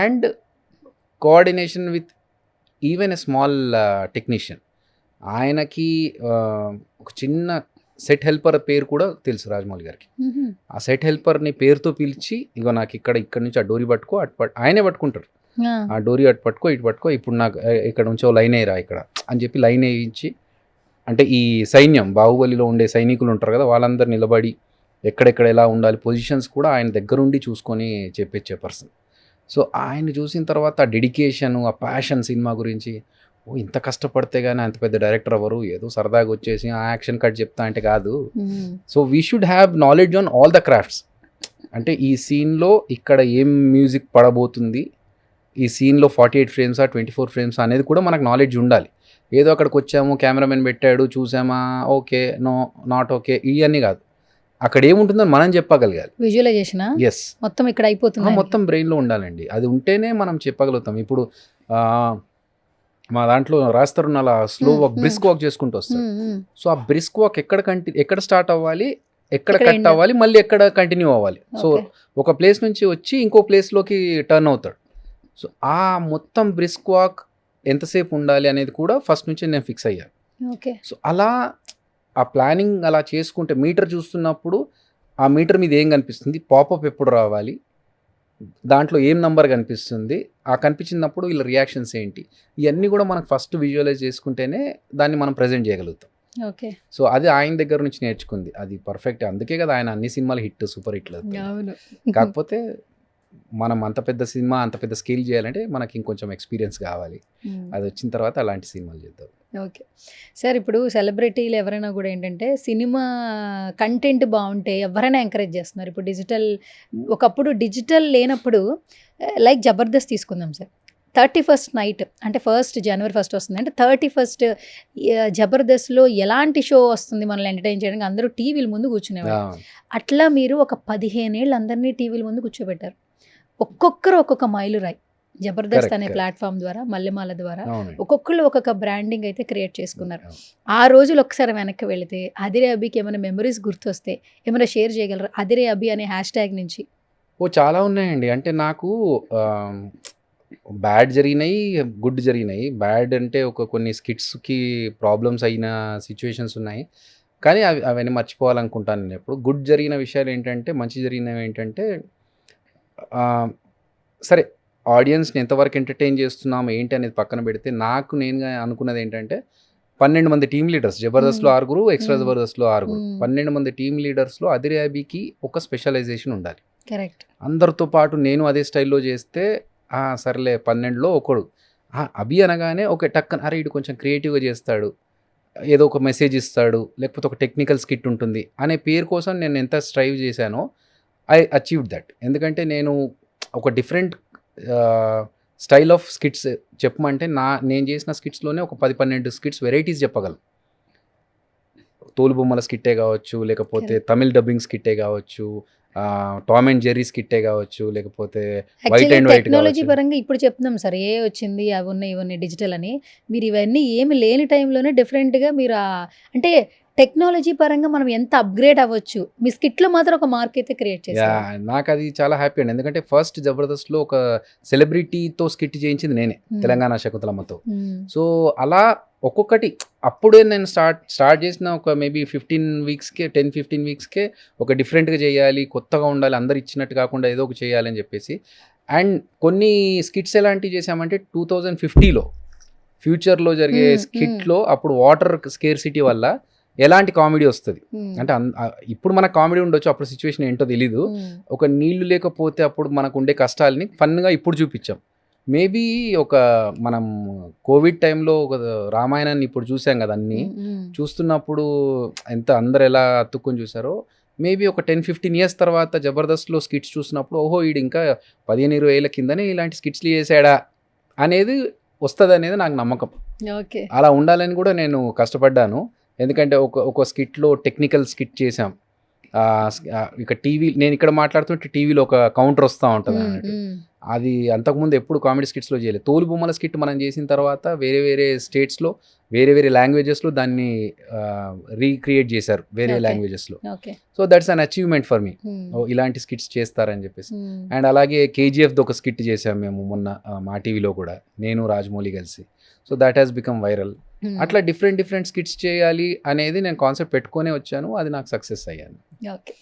and coordination with even a small technician. ఆయనకి ఒక చిన్న సెట్ హెల్పర్ పేరు కూడా తెలుసు రాజమౌళి గారికి. ఆ సెట్ హెల్పర్ని పేరుతో పిలిచి, ఇగో నాకు ఇక్కడ నుంచి ఆ డోరీ పట్టుకో, ఆయనే పట్టుకుంటారు. ఆ డోరీ అటు పట్టుకో, ఇటు పట్టుకో, ఇప్పుడు నాకు ఇక్కడ నుంచో లైన్ వేయరా ఇక్కడ అని చెప్పి లైన్ వేయించి, అంటే ఈ సైన్యం బాహుబలిలో ఉండే సైనికులు ఉంటారు కదా, వాళ్ళందరూ నిలబడి ఎక్కడెక్కడ ఎలా ఉండాలి పొజిషన్స్ కూడా ఆయన దగ్గరుండి చూసుకొని చెప్పే పర్సన్. సో ఆయన చూసిన తర్వాత ఆ డెడికేషన్, ఆ ప్యాషన్ సినిమా గురించి, ఓ ఇంత కష్టపడితే కానీ అంత పెద్ద డైరెక్టర్ అవ్వరు, ఏదో సరదాగా వచ్చేసి ఆ యాక్షన్ కట్ చెప్తా అంటే కాదు. So we should have knowledge on all the crafts. అంటే ఈ సీన్లో ఇక్కడ ఏం మ్యూజిక్ పడబోతుంది, ఈ సీన్లో 48 ఫ్రేమ్సా 24 ఫ్రేమ్సా అనేది కూడా మనకు నాలెడ్జ్ ఉండాలి. ఏదో అక్కడికి వచ్చాము, కెమెరామెన్ పెట్టాడు, చూసామా, ఓకే, నో, నాట్ ఓకే, ఇవన్నీ కాదు. అక్కడ ఏముంటుందో మనం చెప్పగలగాలి. విజువలైజేషన్ ఎస్, మొత్తం ఇక్కడ అయిపోతుంది, మొత్తం బ్రెయిన్లో ఉండాలండి. అది ఉంటేనే మనం చెప్పగలుగుతాం. ఇప్పుడు మా దాంట్లో రాస్తారు అలా స్లో వాక్, బ్రిస్క్ వాక్ చేసుకుంటూ వస్తారు. సో ఆ బ్రిస్క్ వాక్ ఎక్కడ స్టార్ట్ అవ్వాలి, ఎక్కడ కట్ అవ్వాలి, మళ్ళీ ఎక్కడ కంటిన్యూ అవ్వాలి. సో ఒక ప్లేస్ నుంచి వచ్చి ఇంకో ప్లేస్లోకి టర్న్ అవుతాడు. సో ఆ మొత్తం బ్రిస్క్ వాక్ ఎంతసేపు ఉండాలి అనేది కూడా ఫస్ట్ నుంచి నేను ఫిక్స్ అయ్యాను. సో అలా ఆ ప్లానింగ్ అలా చేసుకుంటే మీటర్ చూస్తున్నప్పుడు ఆ మీటర్ మీద ఏం కనిపిస్తుంది, పాపప్ ఎప్పుడు రావాలి, దాంట్లో ఏం నంబర్ కనిపిస్తుంది, ఆ కనిపించినప్పుడు వీళ్ళ రియాక్షన్స్ ఏంటి, ఇవన్నీ కూడా మనకు ఫస్ట్ విజువలైజ్ చేసుకుంటేనే దాన్ని మనం ప్రజెంట్ చేయగలుగుతాం. ఓకే. సో అది ఆయన దగ్గర నుంచి నేర్చుకుంది, అది పర్ఫెక్ట్. అందుకే కదా ఆయన అన్ని సినిమాలు హిట్, సూపర్ హిట్లు. కాకపోతే మనం అంత పెద్ద సినిమా, అంత పెద్ద స్కేల్ చేయాలంటే మనకి ఇంకొంచెం ఎక్స్పీరియన్స్ కావాలి. అది వచ్చిన తర్వాత అలాంటి సినిమాలు చేద్దాం. ఓకే సార్, ఇప్పుడు సెలబ్రిటీలు ఎవరైనా కూడా ఏంటంటే సినిమా కంటెంట్ బాగుంటే ఎవరైనా ఎంకరేజ్ చేస్తున్నారు. ఇప్పుడు ఒకప్పుడు డిజిటల్ లేనప్పుడు లైక్ జబర్దస్త్ తీసుకుందాం సార్, 31st నైట్ అంటే January 1 వస్తుంది అంటే 31st జబర్దస్త్లో ఎలాంటి షో వస్తుంది మనల్ని ఎంటర్టైన్ చేయడానికి, అందరూ టీవీల ముందు కూర్చునేవారు. అట్లా మీరు ఒక 15 ఏళ్ళు అందరినీ టీవీల ముందు కూర్చోబెట్టారు. ఒక్కొక్కరు ఒక్కొక్క మైలురాయి జబర్దస్త్ అనే ప్లాట్ఫామ్ ద్వారా, మల్లెమాల ద్వారా ఒక్కొక్కరు ఒక్కొక్క బ్రాండింగ్ అయితే క్రియేట్ చేసుకున్నారు. ఆ రోజులు ఒకసారి వెనక్కి వెళితే అదిరే అభికి ఏమైనా మెమరీస్ గుర్తొస్తే ఏమైనా షేర్ చేయగలరు? అదిరే అభి అనే హ్యాష్ నుంచి. చాలా ఉన్నాయండి. అంటే నాకు బ్యాడ్ జరిగినాయి, గుడ్ జరిగినాయి. బ్యాడ్ అంటే కొన్ని స్కిట్స్కి ప్రాబ్లమ్స్ అయిన సిచ్యువేషన్స్ ఉన్నాయి. కానీ అవన్నీ మర్చిపోవాలనుకుంటాను నేను ఎప్పుడు. గుడ్ జరిగిన విషయాలు ఏంటంటే, మంచి జరిగినవి ఏంటంటే, సరే ఆడియన్స్ని ఎంతవరకు ఎంటర్టైన్ చేస్తున్నాము ఏంటి అనేది పక్కన పెడితే, నాకు నేనుగా అనుకున్నది ఏంటంటే 12 మంది టీమ్ లీడర్స్, జబర్దస్త్లో 6, ఎక్స్ట్రా జబర్దస్త్లో 6, 12 మంది టీమ్ లీడర్స్లో అదిరేబీకి ఒక స్పెషలైజేషన్ ఉండాలి. కరెక్ట్. అందరితో పాటు నేను అదే స్టైల్లో చేస్తే సర్లే 12లో ఒకడు అభి అనగానే ఒక టక్కన అరే ఇటు కొంచెం క్రియేటివ్గా చేస్తాడు, ఏదో ఒక మెసేజ్ ఇస్తాడు, లేకపోతే ఒక టెక్నికల్ స్కిట్ ఉంటుంది అనే పేరు కోసం నేను ఎంత స్ట్రైవ్ చేశానో ఐ అచీవ్డ్ దట్. ఎందుకంటే నేను ఒక డిఫరెంట్ స్టైల్ ఆఫ్ స్కిట్స్ చెప్పమంటే నేను చేసిన స్కిట్స్లోనే ఒక 10-12 స్కిట్స్ వెరైటీస్ చెప్పగలను. తోలుబొమ్మల స్కిట్టే కావచ్చు, లేకపోతే తమిళ్ డబ్బింగ్ స్కిట్టే కావచ్చు, టామ్ అండ్ జెర్రీ స్కిట్టే కావచ్చు, లేకపోతే వైట్ అండ్ వైట్ టెక్నాలజీ పరంగా ఇప్పుడు చెప్తున్నాం సార్, ఏ వచ్చింది అవి ఉన్నాయి ఇవన్నీ డిజిటల్ అని. మీరు ఇవన్నీ ఏమి లేని టైంలోనే డిఫరెంట్గా మీరు అంటే టెక్నాలజీ పరంగా మనం ఎంత అప్గ్రేడ్ అవ్వచ్చు, మీ స్కిట్లో మాత్రం ఒక మార్క్ అయితే క్రియేట్ చేశారు. నాకు అది చాలా హ్యాపీ అండి. ఎందుకంటే ఫస్ట్ జబర్దస్త్లో ఒక సెలబ్రిటీతో స్కిట్ చేయించింది నేనే, తెలంగాణ శకుంతలమ్మతో. సో అలా ఒక్కొక్కటి అప్పుడే నేను స్టార్ట్ చేసిన ఒక మేబీ 10-15 వీక్స్కే ఒక డిఫరెంట్గా చేయాలి, కొత్తగా ఉండాలి, అందరు ఇచ్చినట్టు కాకుండా ఏదో ఒక చేయాలి అని చెప్పేసి. అండ్ కొన్ని స్కిట్స్ ఎలాంటివి చేసామంటే 2050లో ఫ్యూచర్లో జరిగే స్కిట్లో అప్పుడు వాటర్ స్కేర్సిటీ వల్ల ఎలాంటి కామెడీ వస్తుంది అంటే, ఇప్పుడు మనకు కామెడీ ఉండొచ్చు, అప్పుడు సిచ్యువేషన్ ఏంటో తెలీదు. ఒక నీళ్లు లేకపోతే అప్పుడు మనకు ఉండే కష్టాలని ఫన్గా ఇప్పుడు చూపించాం. మేబీ ఒక మనం కోవిడ్ టైంలో ఒక రామాయణాన్ని ఇప్పుడు చూసాం కదా, అన్నీ చూస్తున్నప్పుడు ఎంత అందరు ఎలా అతుక్కొని చూసారో, మేబీ ఒక 10-15 ఇయర్స్ తర్వాత జబర్దస్త్లో స్కిట్స్ చూసినప్పుడు ఓహో వీడు ఇంకా 15-20 ఏళ్ళ కిందనే ఇలాంటి స్కిట్స్లు చేశాడా అనేది వస్తుంది అనేది నాకు నమ్మకం. అలా ఉండాలని కూడా నేను కష్టపడ్డాను. ఎందుకంటే ఒక స్కిట్లో టెక్నికల్ స్కిట్ చేసాం. ఇక నేను ఇక్కడ మాట్లాడుతుంటే టీవీలో ఒక కౌంటర్ వస్తూ ఉంటుంది అన్నట్టు. అది అంతకుముందు ఎప్పుడు కామెడీ స్కిట్స్లో చేయలేదు. తోలుబొమ్మల స్కిట్ మనం చేసిన తర్వాత వేరే వేరే స్టేట్స్లో వేరే వేరే లాంగ్వేజెస్లో దాన్ని రీక్రియేట్ చేశారు వేరే లాంగ్వేజెస్లో. So that's an achievement for me, ఇలాంటి స్కిట్స్ చేస్తారని చెప్పేసి. అండ్ అలాగే కేజీఎఫ్ది ఒక స్కిట్ చేసాం మేము మొన్న మా టీవీలో కూడా, నేను రాజమౌళి కలిసి. So that has become viral. అట్లా డిఫరెంట్ స్కిట్స్ చేయాలి అనేది నేను కాన్సెప్ట్ పెట్టుకునే వచ్చాను, అది నాకు సక్సెస్ అయ్యాను. ఓకే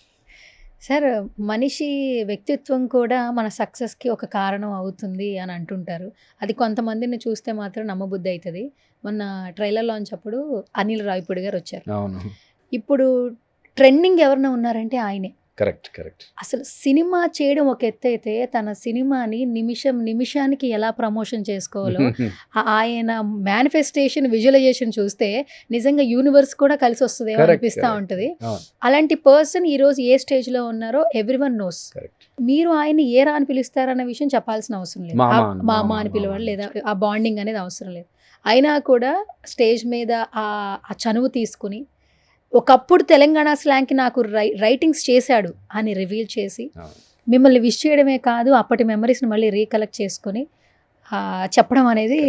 సార్, మనిషి వ్యక్తిత్వం కూడా మన సక్సెస్కి ఒక కారణం అవుతుంది అని అంటుంటారు. అది కొంతమందిని చూస్తే మాత్రం నమ్మబుద్ధి అవుతుంది. మొన్న ట్రైలర్ లాంచ్ అప్పుడు అనిల్ రావిపూడి గారు వచ్చారు. అవును. ఇప్పుడు ట్రెండింగ్ ఎవరైనా ఉన్నారంటే ఆయనే. కరెక్ట్. అసలు సినిమా చేయడం ఒక ఎత్తు అయితే, తన సినిమాని నిమిషానికి ఎలా ప్రమోషన్ చేసుకోవాలో ఆయన మేనిఫెస్టేషన్, విజువలైజేషన్ చూస్తే నిజంగా యూనివర్స్ కూడా కలిసి వస్తుంది అనిపిస్తూ ఉంటుంది. అలాంటి పర్సన్ ఈరోజు ఏ స్టేజ్లో ఉన్నారో ఎవ్రీవన్ నోస్. మీరు ఆయన్ని ఏరా అని పిలుస్తారన్న విషయం చెప్పాల్సిన అవసరం లేదు. మామ అని పిలవాలి, లేదా ఆ బాండింగ్ అనేది అవసరం లేదు. అయినా కూడా స్టేజ్ మీద ఆ చనువు తీసుకుని ఒకప్పుడు తెలంగాణ స్లాంగ్కి నాకు రైటింగ్స్ చేశాడు అని రివీల్ చేసి మిమ్మల్ని విష్ చేయడమే కాదు, అప్పటి మెమరీస్ని మళ్ళీ రీకలెక్ట్ చేసుకొని చెప్పడం అనేది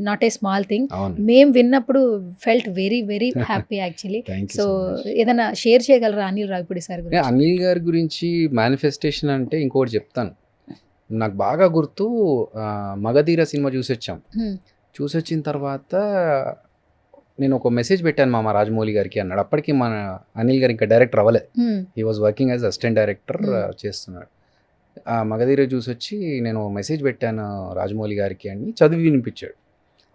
నాట్ ఏ స్మాల్ థింగ్. మేము విన్నప్పుడు felt very very happy actually. So ఏదైనా షేర్ చేయగలరా అనిల్ రావిపూడి సార్ గురించి? అనిల్ గారి గురించి మేనిఫెస్టేషన్ అంటే ఇంకోటి చెప్తాను. నాకు బాగా గుర్తు, మగధీర సినిమా చూసొచ్చిన తర్వాత నేను ఒక మెసేజ్ పెట్టాను మా రాజమౌళి గారికి అన్నాడు. అప్పటికి మన అనిల్ గారు ఇంకా డైరెక్టర్ అవ్వలేదు, he was working as assistant director చేస్తున్నాడు. ఆ మగధీర చూసొచ్చి నేను మెసేజ్ పెట్టాను రాజమౌళి గారికి అని చదివి వినిపించాడు.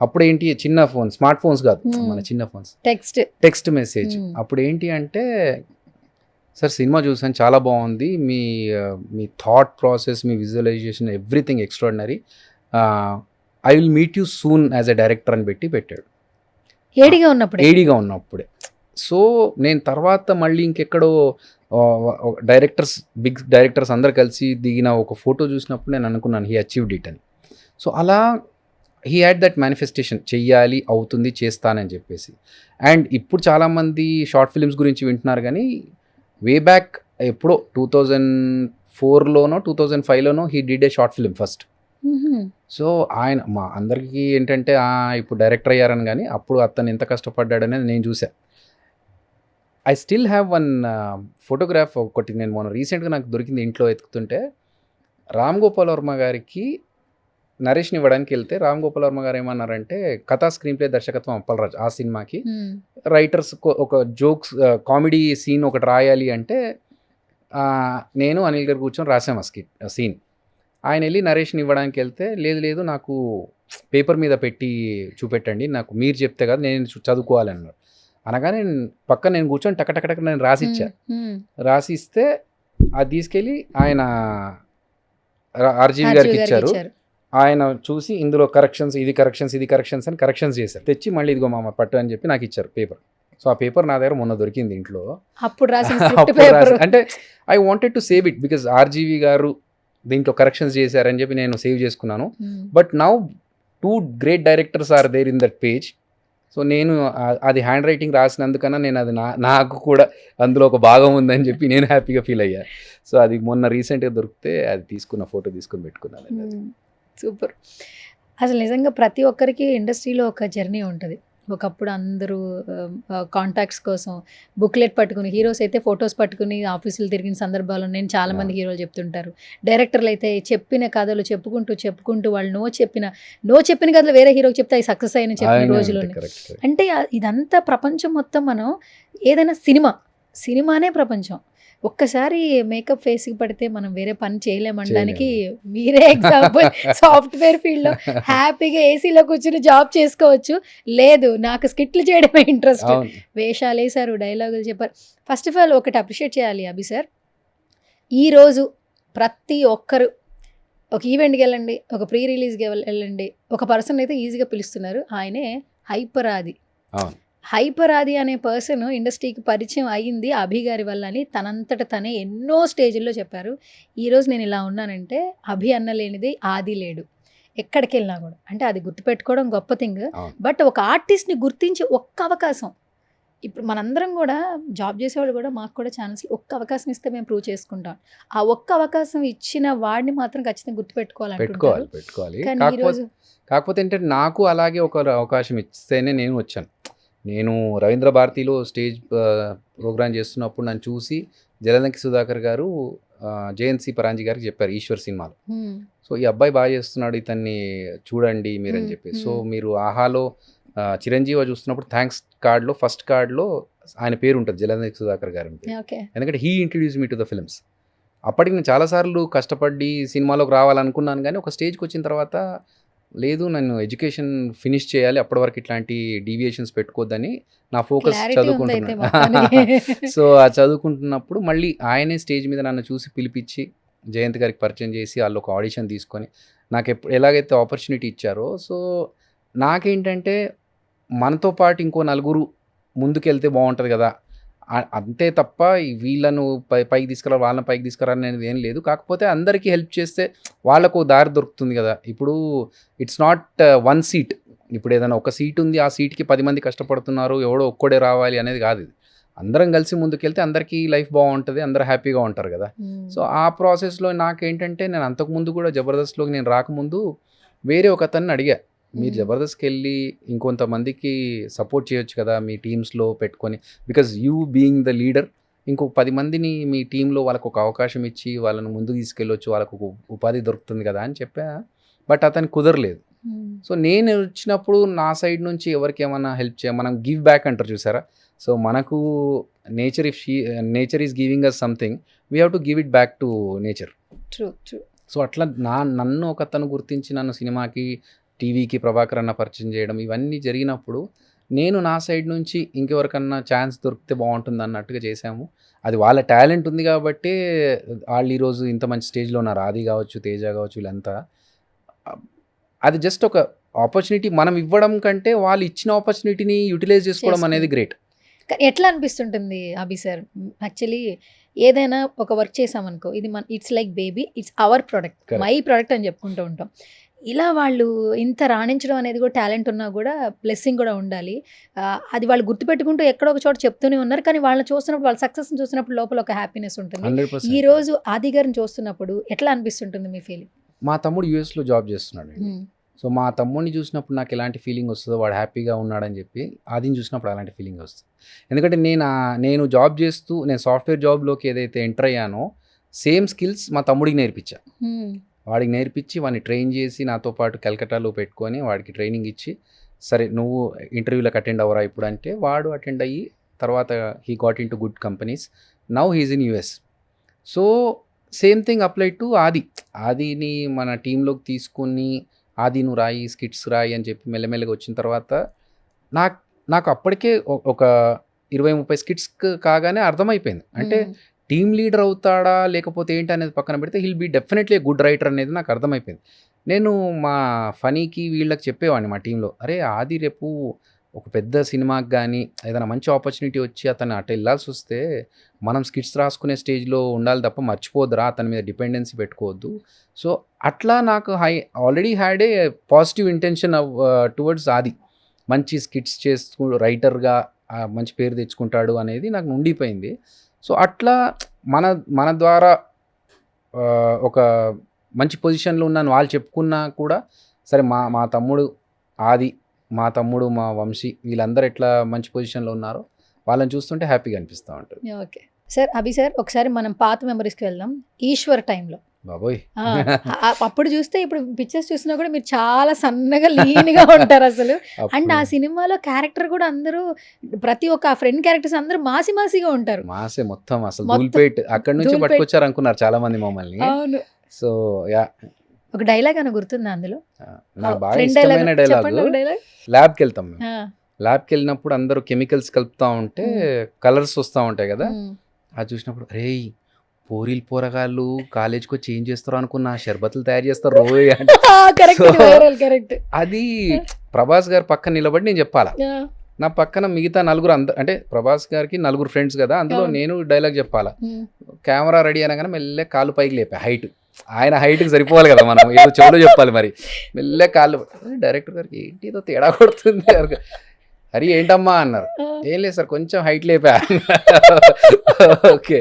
అప్పుడు ఏంటి, చిన్న ఫోన్, స్మార్ట్ ఫోన్స్ కాదు, మన చిన్న ఫోన్స్, టెక్స్ట్ మెసేజ్. అప్పుడు ఏంటి అంటే, సార్ సినిమా చూసాను, చాలా బాగుంది, మీ థాట్ ప్రాసెస్, మీ visualisation, everything extraordinary, I will meet you soon as a director అని పెట్టాడు. ఏడీగా ఉన్నప్పుడే. సో నేను తర్వాత మళ్ళీ ఇంకెక్కడో బిగ్ డైరెక్టర్స్ అందరు కలిసి దిగిన ఒక ఫోటో చూసినప్పుడు నేను అనుకున్నాను హీ అచీవ్డ్ ఇట్ అని. సో అలా హీ హ్యాడ్ దట్ మేనిఫెస్టేషన్, చెయ్యాలి, అవుతుంది, చేస్తానని చెప్పేసి. అండ్ ఇప్పుడు చాలామంది షార్ట్ ఫిల్మ్స్ గురించి వింటున్నారు, కానీ వే బ్యాక్ ఎప్పుడో 2004లోనో 2005లోనో he did a short film first. So ఆయన మా అందరికీ ఏంటంటే ఇప్పుడు డైరెక్టర్ అయ్యారని, కానీ అప్పుడు అతను ఎంత కష్టపడ్డాడనేది నేను చూసా. I still have one photograph, ఒకటి నేను మొన్న రీసెంట్గా నాకు దొరికింది ఇంట్లో ఎత్తుకుతుంటే. రామ్ గోపాల్ వర్మ గారికి నరేష్ని ఇవ్వడానికి వెళ్తే రామ్ గోపాల్ వర్మ గారు ఏమన్నారంటే కథా స్క్రీన్ ప్లే దర్శకత్వం అప్పలరాజు ఆ సినిమాకి రైటర్స్ ఒక జోక్స్ కామెడీ సీన్ ఒకటి రాయాలి అంటే నేను అనిల్ గారు కూర్చొని రాసాం ఆ సీన్. ఆయన వెళ్ళి నరేష్ని ఇవ్వడానికి వెళ్తే లేదు నాకు పేపర్ మీద పెట్టి చూపెట్టండి, నాకు మీరు చెప్తే కదా నేను చదువుకోవాలి అన్నారు. అనగానే పక్కన నేను కూర్చొని టక నేను రాసిచ్చా. రాసిస్తే అది తీసుకెళ్ళి ఆయన ఆర్జీవి గారికి ఇచ్చారు. ఆయన చూసి ఇందులో కరెక్షన్స్ ఇది కరెక్షన్స్ అని కరెక్షన్స్ చేశారు. తెచ్చి మళ్ళీ ఇదిగో మామ పట్టు అని చెప్పి నాకు ఇచ్చారు పేపర్. సో ఆ పేపర్ నా దగ్గర మొన్న దొరికింది ఇంట్లో. అప్పుడు అంటే I wanted to save it because RGV గారు దీంట్లో కరెక్షన్స్ చేశారని చెప్పి నేను సేవ్ చేసుకున్నాను. But now 2 great directors are there in that page. So నేను అది హ్యాండ్ రైటింగ్ రాసినందుకన్నా నేను అది నాకు కూడా అందులో ఒక భాగం ఉందని చెప్పి నేను హ్యాపీగా ఫీల్ అయ్యా. సో అది మొన్న రీసెంట్గా దొరికితే అది తీసుకున్న ఫోటో తీసుకొని పెట్టుకున్నాను. సూపర్. అసలు నిజంగా ప్రతి ఒక్కరికి ఇండస్ట్రీలో ఒక జర్నీ ఉంటుంది. ఒకప్పుడు అందరూ కాంటాక్ట్స్ కోసం బుక్లెట్ పట్టుకుని, హీరోస్ అయితే ఫొటోస్ పట్టుకుని ఆఫీసులు తిరిగిన సందర్భాలు నేను చాలామంది హీరోలు చెప్తుంటారు. డైరెక్టర్లు అయితే చెప్పిన కథలు చెప్పుకుంటూ వాళ్ళు నో చెప్పిన కథలు వేరే హీరోకి చెప్తే అవి సక్సెస్ అయిన చెప్పిన రోజులు. అంటే ఇదంతా ప్రపంచం మొత్తం మనం ఏదైనా సినిమానే ప్రపంచం. ఒక్కసారి మేకప్ ఫేస్కి పడితే మనం వేరే పని చేయలేమనడానికి మీరే ఎగ్జాంపుల్. సాఫ్ట్వేర్ ఫీల్డ్లో హ్యాపీగా ఏసీలో కూర్చుని జాబ్ చేసుకోవచ్చు. లేదు నాకు స్కిట్లు చేయడమే ఇంట్రెస్ట్. వేషాలు వేశారు, డైలాగులు చెప్పారు. ఫస్ట్ ఆఫ్ ఆల్ ఒకటి అప్రిషియేట్ చేయాలి అభి సార్. ఈరోజు ప్రతి ఒక్కరు ఒక ఈవెంట్కి వెళ్ళండి, ఒక ప్రీ రిలీజ్కి వెళ్ళండి, ఒక పర్సన్ అయితే ఈజీగా పిలుస్తున్నారు. ఆయనే హైపర్ ఆది అనే పర్సన్ ఇండస్ట్రీకి పరిచయం అయ్యింది అభి గారి వల్ల అని తనంతట తనే ఎన్నో స్టేజ్ల్లో చెప్పారు. ఈరోజు నేను ఇలా ఉన్నానంటే అభి అన్నలేనిది ఆది లేడు. ఎక్కడికి వెళ్ళినా కూడా అంటే అది గుర్తుపెట్టుకోవడం గొప్ప థింగ్. బట్ ఒక ఆర్టిస్ట్ని గుర్తించి ఒక్క అవకాశం, ఇప్పుడు మనందరం కూడా జాబ్ చేసేవాళ్ళు కూడా మాకు కూడా ఛానల్స్ ఒక్క అవకాశం ఇస్తే మేము ప్రూవ్ చేసుకుంటాం. ఆ ఒక్క అవకాశం ఇచ్చిన వాడిని మాత్రం ఖచ్చితంగా పెట్టుకోవాలి. కాకపోతే ఏంటంటే నాకు అలాగే ఒక అవకాశం ఇస్తేనే నేను వచ్చాను. నేను రవీంద్ర భారతిలో స్టేజ్ ప్రోగ్రామ్ చేస్తున్నప్పుడు నన్ను చూసి జలదంకి సుధాకర్ గారు జయంతి పరాంజీ గారికి చెప్పారు ఈశ్వర్ సినిమాలో. సో ఈ అబ్బాయి బాగా చేస్తున్నాడు, ఇతన్ని చూడండి మీరు అని చెప్పి. సో మీరు ఆహాలో చిరంజీవి చూస్తున్నప్పుడు థ్యాంక్స్ కార్డ్లో ఫస్ట్ కార్డ్లో ఆయన పేరు ఉంటుంది, జలదంకి సుధాకర్ గారు. ఎందుకంటే he introduce me to the films. అప్పటికి నేను చాలాసార్లు కష్టపడి సినిమాలోకి రావాలనుకున్నాను, కానీ ఒక స్టేజ్కి వచ్చిన తర్వాత లేదు నన్ను ఎడ్యుకేషన్ ఫినిష్ చేయాలి, అప్పటి వరకు ఇట్లాంటి డీవియేషన్స్ పెట్టుకోవద్దని నా ఫోకస్ చదువుకుంటున్నాను. సో ఆ చదువుకుంటున్నప్పుడు మళ్ళీ ఆయనే స్టేజ్ మీద నన్ను చూసి పిలిపించి జయంత్ గారికి పరిచయం చేసి వాళ్ళు ఒక ఆడిషన్ తీసుకొని నాకు ఎలాగైతే ఆపర్చునిటీ ఇచ్చారో, సో నాకేంటంటే మనతో పాటు ఇంకో నలుగురు ముందుకెళ్తే బాగుంటుంది కదా, అంతే తప్ప వీళ్ళను పైకి తీసుకురా వాళ్ళని పైకి తీసుకురా అనేది ఏం లేదు. కాకపోతే అందరికీ హెల్ప్ చేస్తే వాళ్ళకు దారి దొరుకుతుంది కదా. ఇప్పుడు ఇట్స్ నాట్ 1 సీట్. ఇప్పుడు ఏదైనా ఒక సీట్ ఉంది, ఆ సీట్కి 10 మంది కష్టపడుతున్నారు, ఎవడో ఒక్కడే రావాలి అనేది కాదు. ఇది అందరం కలిసి ముందుకెళ్తే అందరికీ లైఫ్ బాగుంటుంది, అందరూ హ్యాపీగా ఉంటారు కదా. సో ఆ ప్రాసెస్లో నాకేంటంటే నేను అంతకుముందు కూడా జబర్దస్త్లోకి నేను రాకముందు వేరే ఒక అతన్ని అడిగా, మీరు జబర్దస్త్కి వెళ్ళి ఇంకొంతమందికి సపోర్ట్ చేయొచ్చు కదా మీ టీమ్స్లో పెట్టుకొని, because you being the leader ఇంకొక 10 మందిని మీ టీంలో వాళ్ళకు ఒక అవకాశం ఇచ్చి వాళ్ళని ముందుకు తీసుకెళ్ళొచ్చు, వాళ్ళకు ఒక ఉపాధి దొరుకుతుంది కదా అని చెప్పా. బట్ అతనికి కుదరలేదు. సో నేను వచ్చినప్పుడు నా సైడ్ నుంచి ఎవరికి ఏమైనా హెల్ప్ చేయాలి, మనం గివ్ బ్యాక్ అంటారు చూసారా. సో మనకు nature is giving us something, we have to give it back to nature. So అట్లా నన్ను ఒక అతను గుర్తించి నన్ను సినిమాకి టీవీకి ప్రభాకర్ అన్న పరిచయం చేయడం ఇవన్నీ జరిగినప్పుడు నేను నా సైడ్ నుంచి ఇంకెవరికన్నా ఛాన్స్ దొరికితే బాగుంటుంది అన్నట్టుగా చేశాము. అది వాళ్ళ టాలెంట్ ఉంది కాబట్టి వాళ్ళు ఈరోజు ఇంత మంచి స్టేజ్లో ఉన్నారు. ఆది కావచ్చు, తేజ కావచ్చు, వీళ్ళంతా. అది జస్ట్ ఒక ఆపర్చునిటీ మనం ఇవ్వడం కంటే వాళ్ళు ఇచ్చిన ఆపర్చునిటీని యూటిలైజ్ చేసుకోవడం అనేది గ్రేట్. ఎట్లా అనిపిస్తుంటుంది అభి సార్? యాక్చువల్లీ ఏదైనా ఒక వర్క్ చేసామనుకో, ఇది it's like baby, it's our product, my product అని చెప్పుకుంటూ ఉంటాం. ఇలా వాళ్ళు ఇంత రాణించడం అనేది కూడా టాలెంట్ ఉన్నా కూడా బ్లెస్సింగ్ కూడా ఉండాలి. అది వాళ్ళు గుర్తుపెట్టుకుంటూ ఎక్కడో ఒక చోట చెప్తూనే ఉన్నారు, కానీ వాళ్ళని చూస్తున్నప్పుడు వాళ్ళ సక్సెస్ని చూసినప్పుడు లోపల ఒక హ్యాపీనెస్ ఉంటుంది. ఈ రోజు ఆది గారిని చూస్తున్నప్పుడు ఎట్లా అనిపిస్తుంటుంది మీ ఫీలింగ్? మా తమ్ముడు యూఎస్లో జాబ్ చేస్తున్నాడు. సో మా తమ్ముడిని చూసినప్పుడు నాకు ఎలాంటి ఫీలింగ్ వస్తుందో, వాడు హ్యాపీగా ఉన్నాడని చెప్పి ఆదిని చూసినప్పుడు అలాంటి ఫీలింగ్ వస్తుంది. ఎందుకంటే నేను జాబ్ చేస్తూ నేను సాఫ్ట్వేర్ జాబ్లోకి ఏదైతే ఎంటర్ అయ్యానో సేమ్ స్కిల్స్ మా తమ్ముడికి నేర్పించా. వాడికి నేర్పించి వాడిని ట్రైన్ చేసి నాతో పాటు కలకట్టాలో పెట్టుకొని వాడికి ట్రైనింగ్ ఇచ్చి, సరే నువ్వు ఇంటర్వ్యూలకు అటెండ్ అవ్వరా ఇప్పుడు అంటే వాడు అటెండ్ అయ్యి తర్వాత he got in to good companies. Now he's in US. So same thing apply to ఆదిని మన టీంలోకి తీసుకుని ఆది నువ్వు రాయి, స్కిట్స్ రాయి అని చెప్పి మెల్లమెల్లగా వచ్చిన తర్వాత నాకు అప్పటికే ఒక 20-30 స్కిట్స్ కాగానే అర్థమైపోయింది. అంటే టీమ్ లీడర్ అవుతాడా లేకపోతే ఏంటి అనేది పక్కన పెడితే he'll be definitely good writer అనేది నాకు అర్థమైపోయింది. నేను మా ఫనీకి వీళ్ళకి చెప్పేవాడిని మా టీంలో, అరే ఆది రేపు ఒక పెద్ద సినిమాకి కానీ ఏదైనా మంచి ఆపర్చునిటీ వచ్చి అతను అటు వెళ్ళాల్సి వస్తే మనం స్కిట్స్ రాసుకునే స్టేజ్లో ఉండాలి తప్ప మర్చిపోద్దురా, అతని మీద డిపెండెన్సీ పెట్టుకోవద్దు. సో అట్లా నాకు already had a positive intention towards ఆది. మంచి స్కిట్స్ చేస్తూ రైటర్గా మంచి పేరు తెచ్చుకుంటాడు అనేది నాకు ఉండిపోయింది. సో అట్లా మన ద్వారా ఒక మంచి పొజిషన్లో ఉన్నాను వాళ్ళు చెప్పుకున్నా కూడా సరే మా తమ్ముడు ఆది, మా తమ్ముడు మా వంశీ వీళ్ళందరూ ఎట్లా మంచి పొజిషన్లో ఉన్నారో వాళ్ళని చూస్తుంటే హ్యాపీగా అనిపిస్తూ ఉంటుంది. Okay sir. అభి సార్, ఒకసారి మనం పాత మెమరీస్కి వెళ్దాం. ఈశ్వర్ టైంలో బాబోయ్ అప్పుడు చూస్తే ఇప్పుడు పిక్చర్స్ చూసినా కూడా మీరు చాలా సన్నగా లీన్గా ఉంటారు అసలు. అండ్ ఆ సినిమాలో క్యారెక్టర్ కూడా అందరూ ప్రతి ఒక్క ఫ్రెండ్ క్యారెక్టర్స్ అందరూ మాసిగా ఉంటారు. మాసే మొత్తం అసలు ధూల్పేట్ అక్కడి నుంచి పట్టుకొచ్చారు అనుకున్నారు చాలా మంది మమ్మల్ని. అవును. సో యా, ఒక డైలాగ్ అని గుర్తుందా అందులో? నాకు బాగా ఇష్టమైన డైలాగ్, ల్యాబ్కి వెళ్తాం మేము. ల్యాబ్కి వెళ్ళినప్పుడు అందరూ కెమికల్స్ కలుపుతా ఉంటే కలర్స్ వస్తూ ఉంటాయి కదా, అది చూసినప్పుడు అరే పోరీలు పోరగాళ్ళు కాలేజ్కి వచ్చి ఏం చేస్తారు అనుకున్నా, షర్బత్లు తయారు చేస్తారు రోయ్ అంటే. అది ప్రభాస్ గారు పక్కన నిలబడి నేను చెప్పాలా, నా పక్కన మిగతా నలుగురు అంటే ప్రభాస్ గారికి 4 ఫ్రెండ్స్ కదా, అందులో నేను డైలాగ్ చెప్పాలా. కెమెరా రెడీ అనగానే మెల్లె కాలు పైకి లేపా, హైట్ ఆయన హైట్కి సరిపోవాలి కదా, మనం ఏదో చెవులో చెప్పాలి. మరి మెల్లె కాళ్ళు, డైరెక్టర్ గారికి ఏంటి ఏదో తేడా కొడుతుంది, అరే ఏంటమ్మా అన్నారు. ఏం లేదు సార్ కొంచెం హైట్ లేపా. ఓకే,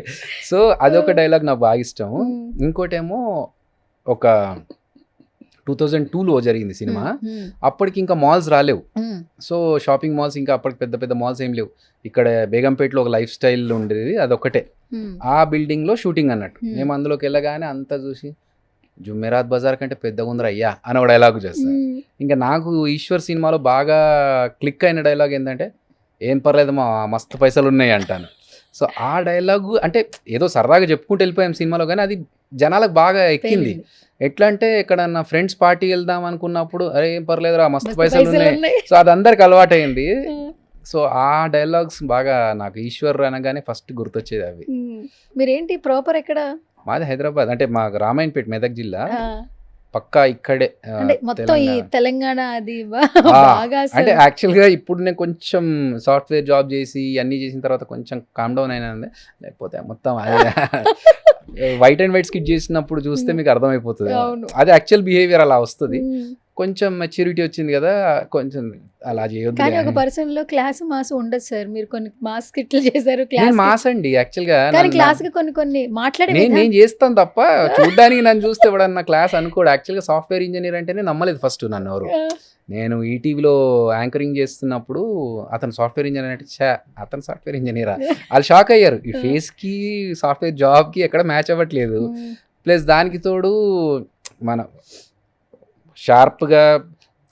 సో అదొక డైలాగ్ నాకు బాగా ఇష్టం. ఇంకోటేమో ఒక 2002లో జరిగింది సినిమా. అప్పటికి ఇంకా మాల్స్ రాలేవు. సో షాపింగ్ మాల్స్ ఇంకా అప్పటికి పెద్ద పెద్ద మాల్స్ ఏం లేవు. ఇక్కడ బేగంపేటలో ఒక లైఫ్ స్టైల్ ఉండేది, అదొక్కటే. ఆ బిల్డింగ్లో షూటింగ్ అన్నట్టు. మేము అందులోకి వెళ్ళగానే అంతా చూసి జుమ్మెరాత్ బజార్ కంటే పెద్దగా ఉందిరా అయ్యా అని ఒక డైలాగ్ చేస్తాను. ఇంకా నాకు ఈశ్వర్ సినిమాలో బాగా క్లిక్ అయిన డైలాగ్ ఏంటంటే ఏం పర్లేదు మా మస్తు పైసలు ఉన్నాయి అంటాను. సో ఆ డైలాగు అంటే ఏదో సరదాగా చెప్పుకుంటూ వెళ్ళిపోయాం సినిమాలో, కానీ అది జనాలకు బాగా ఎక్కింది. ఎట్లా అంటే ఎక్కడన్నా ఫ్రెండ్స్ పార్టీ వెళ్దాం అనుకున్నప్పుడు అరే ఏం పర్లేదురా మస్తు పైసలు ఉన్నాయి. సో అది అందరికి అలవాటు అయింది. సో ఆ డైలాగ్స్ బాగా నాకు ఈశ్వర్ అనగానే ఫస్ట్ గుర్తొచ్చేది అవి. మీరేంటి ప్రాపర్ ఎక్కడ? మాది హైదరాబాద్, అంటే మా రామాయణపేట మెదక్ జిల్లా పక్కా ఇక్కడే. మొత్తం ఈ తెలంగాణ అది బాగా అంటే యాక్చువల్గా ఇప్పుడు నేను కొంచెం సాఫ్ట్వేర్ జాబ్ చేసి అన్నీ చేసిన తర్వాత కొంచెం కామ్ డౌన్ అయినా, లేకపోతే మొత్తం వైట్ అండ్ వైట్ స్కిట్ చేసినప్పుడు చూస్తే మీకు అర్థమైపోతుంది. అది యాక్చువల్ బిహేవియర్ అలా వస్తుంది. కొంచెం మెచ్యూరిటీ వచ్చింది కదా, కొంచెం అలా చేయొద్దు. కానీ ఒక పర్సన్ లో క్లాస్ మాస్ ఉండదు సార్. మీరు కొన్ని మాస్ స్కిట్లు చేశారు, క్లాస్ మాస్ అండి యాక్చువల్గా. క్లాస్ కి కొన్ని మాట్లాడే నేను చేస్తాను తప్ప చూడ్డానికి నన్ను చూస్తే ఎవడన్నా క్లాస్ అనుకోడు. యాక్చువల్గా సాఫ్ట్వేర్ ఇంజనీర్ అంటేనే నమ్మలేదు ఫస్ట్ నన్ను ఎవరు. నేను ఈటీవీలో యాంకరింగ్ చేస్తున్నప్పుడు అతను సాఫ్ట్వేర్ ఇంజనీర్ అంటే అతను సాఫ్ట్వేర్ ఇంజనీరా వాళ్ళు షాక్ అయ్యారు. ఈ ఫేస్కి సాఫ్ట్వేర్ జాబ్కి ఎక్కడ మ్యాచ్ అవ్వట్లేదు. ప్లస్ దానికి తోడు మన షార్ప్గా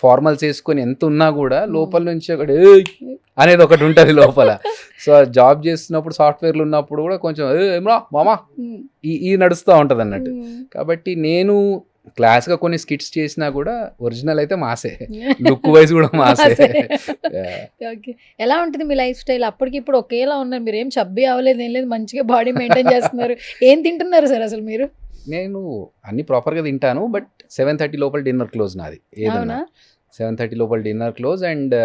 ఫార్మల్స్ వేసుకొని ఎంత ఉన్నా కూడా లోపల నుంచి ఒకటి అనేది ఒకటి ఉంటుంది లోపల. సో జాబ్ చేస్తున్నప్పుడు సాఫ్ట్వేర్లు ఉన్నప్పుడు కూడా కొంచెం ఏమరా మామా ఈ నడుస్తూ ఉంటుంది అన్నట్టు. కాబట్టి నేను క్లాస్గా కొన్ని స్కిట్స్ చేసినా కూడా ఒరిజినల్ అయితే మాసే, లుక్ వైజ్ కూడా మాసే. ఓకే, ఎలా ఉంటుంది మీ లైఫ్ స్టైల్? అప్పటికి ఇప్పుడు ఒకేలా ఉన్నారు, మీరు ఏం చబ్బీ అవ్వలేదు, ఏం లేదు, మంచిగా బాడీ మెయింటైన్ చేస్తున్నారు. ఏం తింటున్నారు సార్ అసలు మీరు? నేను అన్ని ప్రాపర్గా తింటాను, బట్ 7:30 లోపల డిన్నర్ క్లోజ్ నాది. ఏదన్నా 7:30 లోపల డిన్నర్ క్లోజ్. అండ్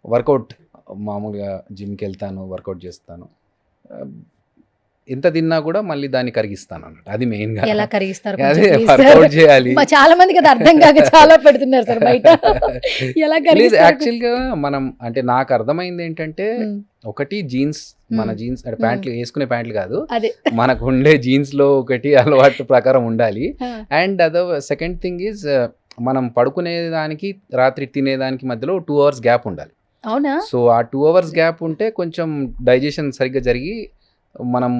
వర్కౌట్ మామూలుగా జిమ్కి వెళ్తాను, వర్కౌట్ చేస్తాను. ఎంత తిన్నా కూడా మళ్ళీ దాన్ని కరిగిస్తాను అన్నట్టు. అది మెయిన్ గా. ఎలా కరిగిస్తారు? అదే వర్కౌట్ చేయాలి. చాలా మందికి అది అర్థం కాక చాలా పెడుతున్నారు సార్ బయట. ఎలా కరిగిస్తారు? యాక్చువల్ గా మనం అంటే నాకు అర్థమైంది ఏంటంటే, ఒకటి జీన్స్, మన జీన్స్ అంటే ప్యాంట్లు వేసుకునే ప్యాంట్లు కాదు, మనకు ఉండే జీన్స్ లో ఒకటి అలవాటు ప్రకారం ఉండాలి. అండ్ సెకండ్ థింగ్ ఈజ్ మనం పడుకునే దానికి రాత్రి తినేదానికి మధ్యలో 2 hours గ్యాప్ ఉండాలి. అవునా? సో ఆ 2 hours గ్యాప్ ఉంటే కొంచెం డైజెషన్ సరిగ్గా జరిగి మనం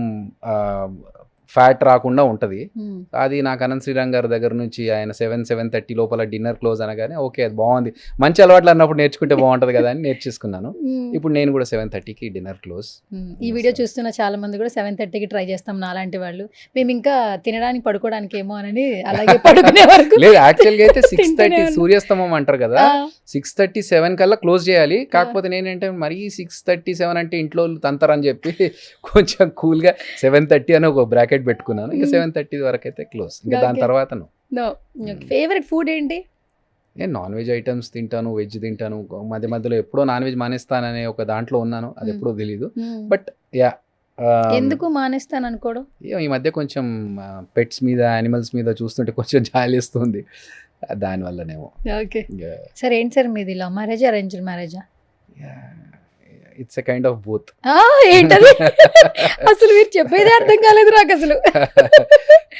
ఫ్యాట్ రాకుండా ఉంటుంది. అది నాకు అనంత్ శ్రీరామ్ గారి దగ్గర నుంచి ఆయన 7:30 లోపల డిన్నర్ క్లోజ్ అనగానే ఓకే అది బాగుంది, మంచి అలవాట్లు అన్నప్పుడు నేర్చుకుంటే బాగుంటుంది కదా అని నేర్చేసుకున్నాను. ఇప్పుడు నేను కూడా 7:30కి డిన్నర్ క్లోజ్. ఈ వీడియో చూస్తున్న చాలా మంది కూడా 7:30కి ట్రై చేస్తాం నాలాంటి వాళ్ళు. మేము ఇంకా తినడానికి పడుకోవడానికి ఏమో అని అలాగే పడుకునే వరకు లేదు, యాక్చువల్గా అయితే 6:30 సూర్యాస్తమం అంటారు కదా, 6:30 7 కల్లా క్లోజ్ చేయాలి. కాకపోతే నేనంటే మరీ 6:30 7 అంటే ఇంట్లో తంతారని చెప్పి కొంచెం కూల్గా 7:30 అని ఒక బ్రాకెట్ పెట్టుకున్నాను. ఇంకా 7:30 వరకు అయితే క్లోజ్. ఇంకా దాని తర్వాత ఫేవరెట్ ఫుడ్ ఏంటి? నేను నాన్ వెజ్ ఐటమ్స్ తింటాను, వెజ్ తింటాను. మధ్యలో ఎప్పుడో నాన్ వెజ్ మానేస్తాననే ఒక దాంట్లో ఉన్నాను, అది ఎప్పుడో తెలీదు. బట్ యా, ఎందుకు మానేస్తాను అనుకోవడం? ఈ మధ్య కొంచెం పెట్స్ మీద, యానిమల్స్ మీద చూస్తుంటే కొంచెం జాలిస్తుంది, దానివల్లనేమో. ఓకే, సరే ఏంటి సార్ మీది లవ్ మ్యారేజ్ అరేంజ్డ్ మ్యారేజా? It's a kind of both. ఏంటది అసలు మీరు చెప్పేది అర్థం కాలేదు నాకు అసలు.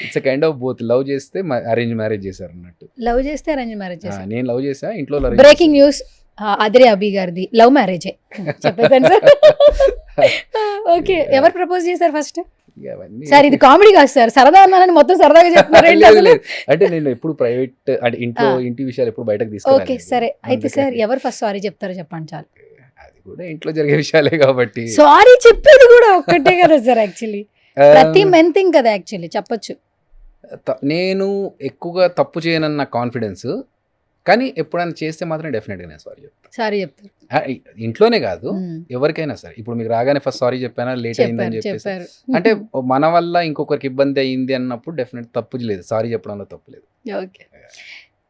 It's a kind of both. Love చేస్తే అరేంజ్ మ్యారేజ్ చేశారు అన్నట్టు. లవ్ చేస్తే అరేంజ్ మ్యారేజ్ చేశారు. నేను లవ్ చేసా, ఇంట్లో బ్రేకింగ్ న్యూస్, అదిరే అభి గారిది లవ్ మ్యారేజే చెప్పేసాను సార్. ఓకే, ఎవరు ప్రపోజ్ చేశారు ఫస్ట్? సార్ ఇది కామెడీ కాదు సార్, సరదా అన్నానని మొత్తం సరదాగా చెప్తున్నారు. అంటే నేను ఎప్పుడు ప్రైవేట్ అంటే ఇంటి విషయాలు ఎప్పుడు బయటకు తీసుకున్నాను. ఓకే సరే, అయితే సార్ ఎవరు ఫస్ట్ సారీ చెప్తారో చెప్పండి చాలు. అది కూడా ఇంట్లో జరిగే విషయాలే కాబట్టి సారీ చెప్పేది కూడా ఒక్కటే కదా సార్, యాక్చువల్లీ ప్రతి మెన్ థింగ్ కదా యాక్చువల్లీ చెప్పొచ్చు. నేను ఎక్కువగా తప్పు చేయనన్న కాన్ఫిడెన్స్, కానీ ఎప్పుడైనా చేస్తే మాత్రం డెఫినెట్గా నేను సారీ చెప్తారు. ఇంట్లోనే కాదు, ఎవరికైనా సరే. ఇప్పుడు మీకు రాగానే ఫస్ట్ సారీ చెప్పానా, లేట్ అయిందని చెప్పేసి, అంటే మన వల్ల ఇంకొకరికి ఇబ్బంది అయ్యింది అన్నప్పుడు డెఫినెట్ తప్పు లేదు, సారీ చెప్పడంలో తప్పు లేదు. ఓకే,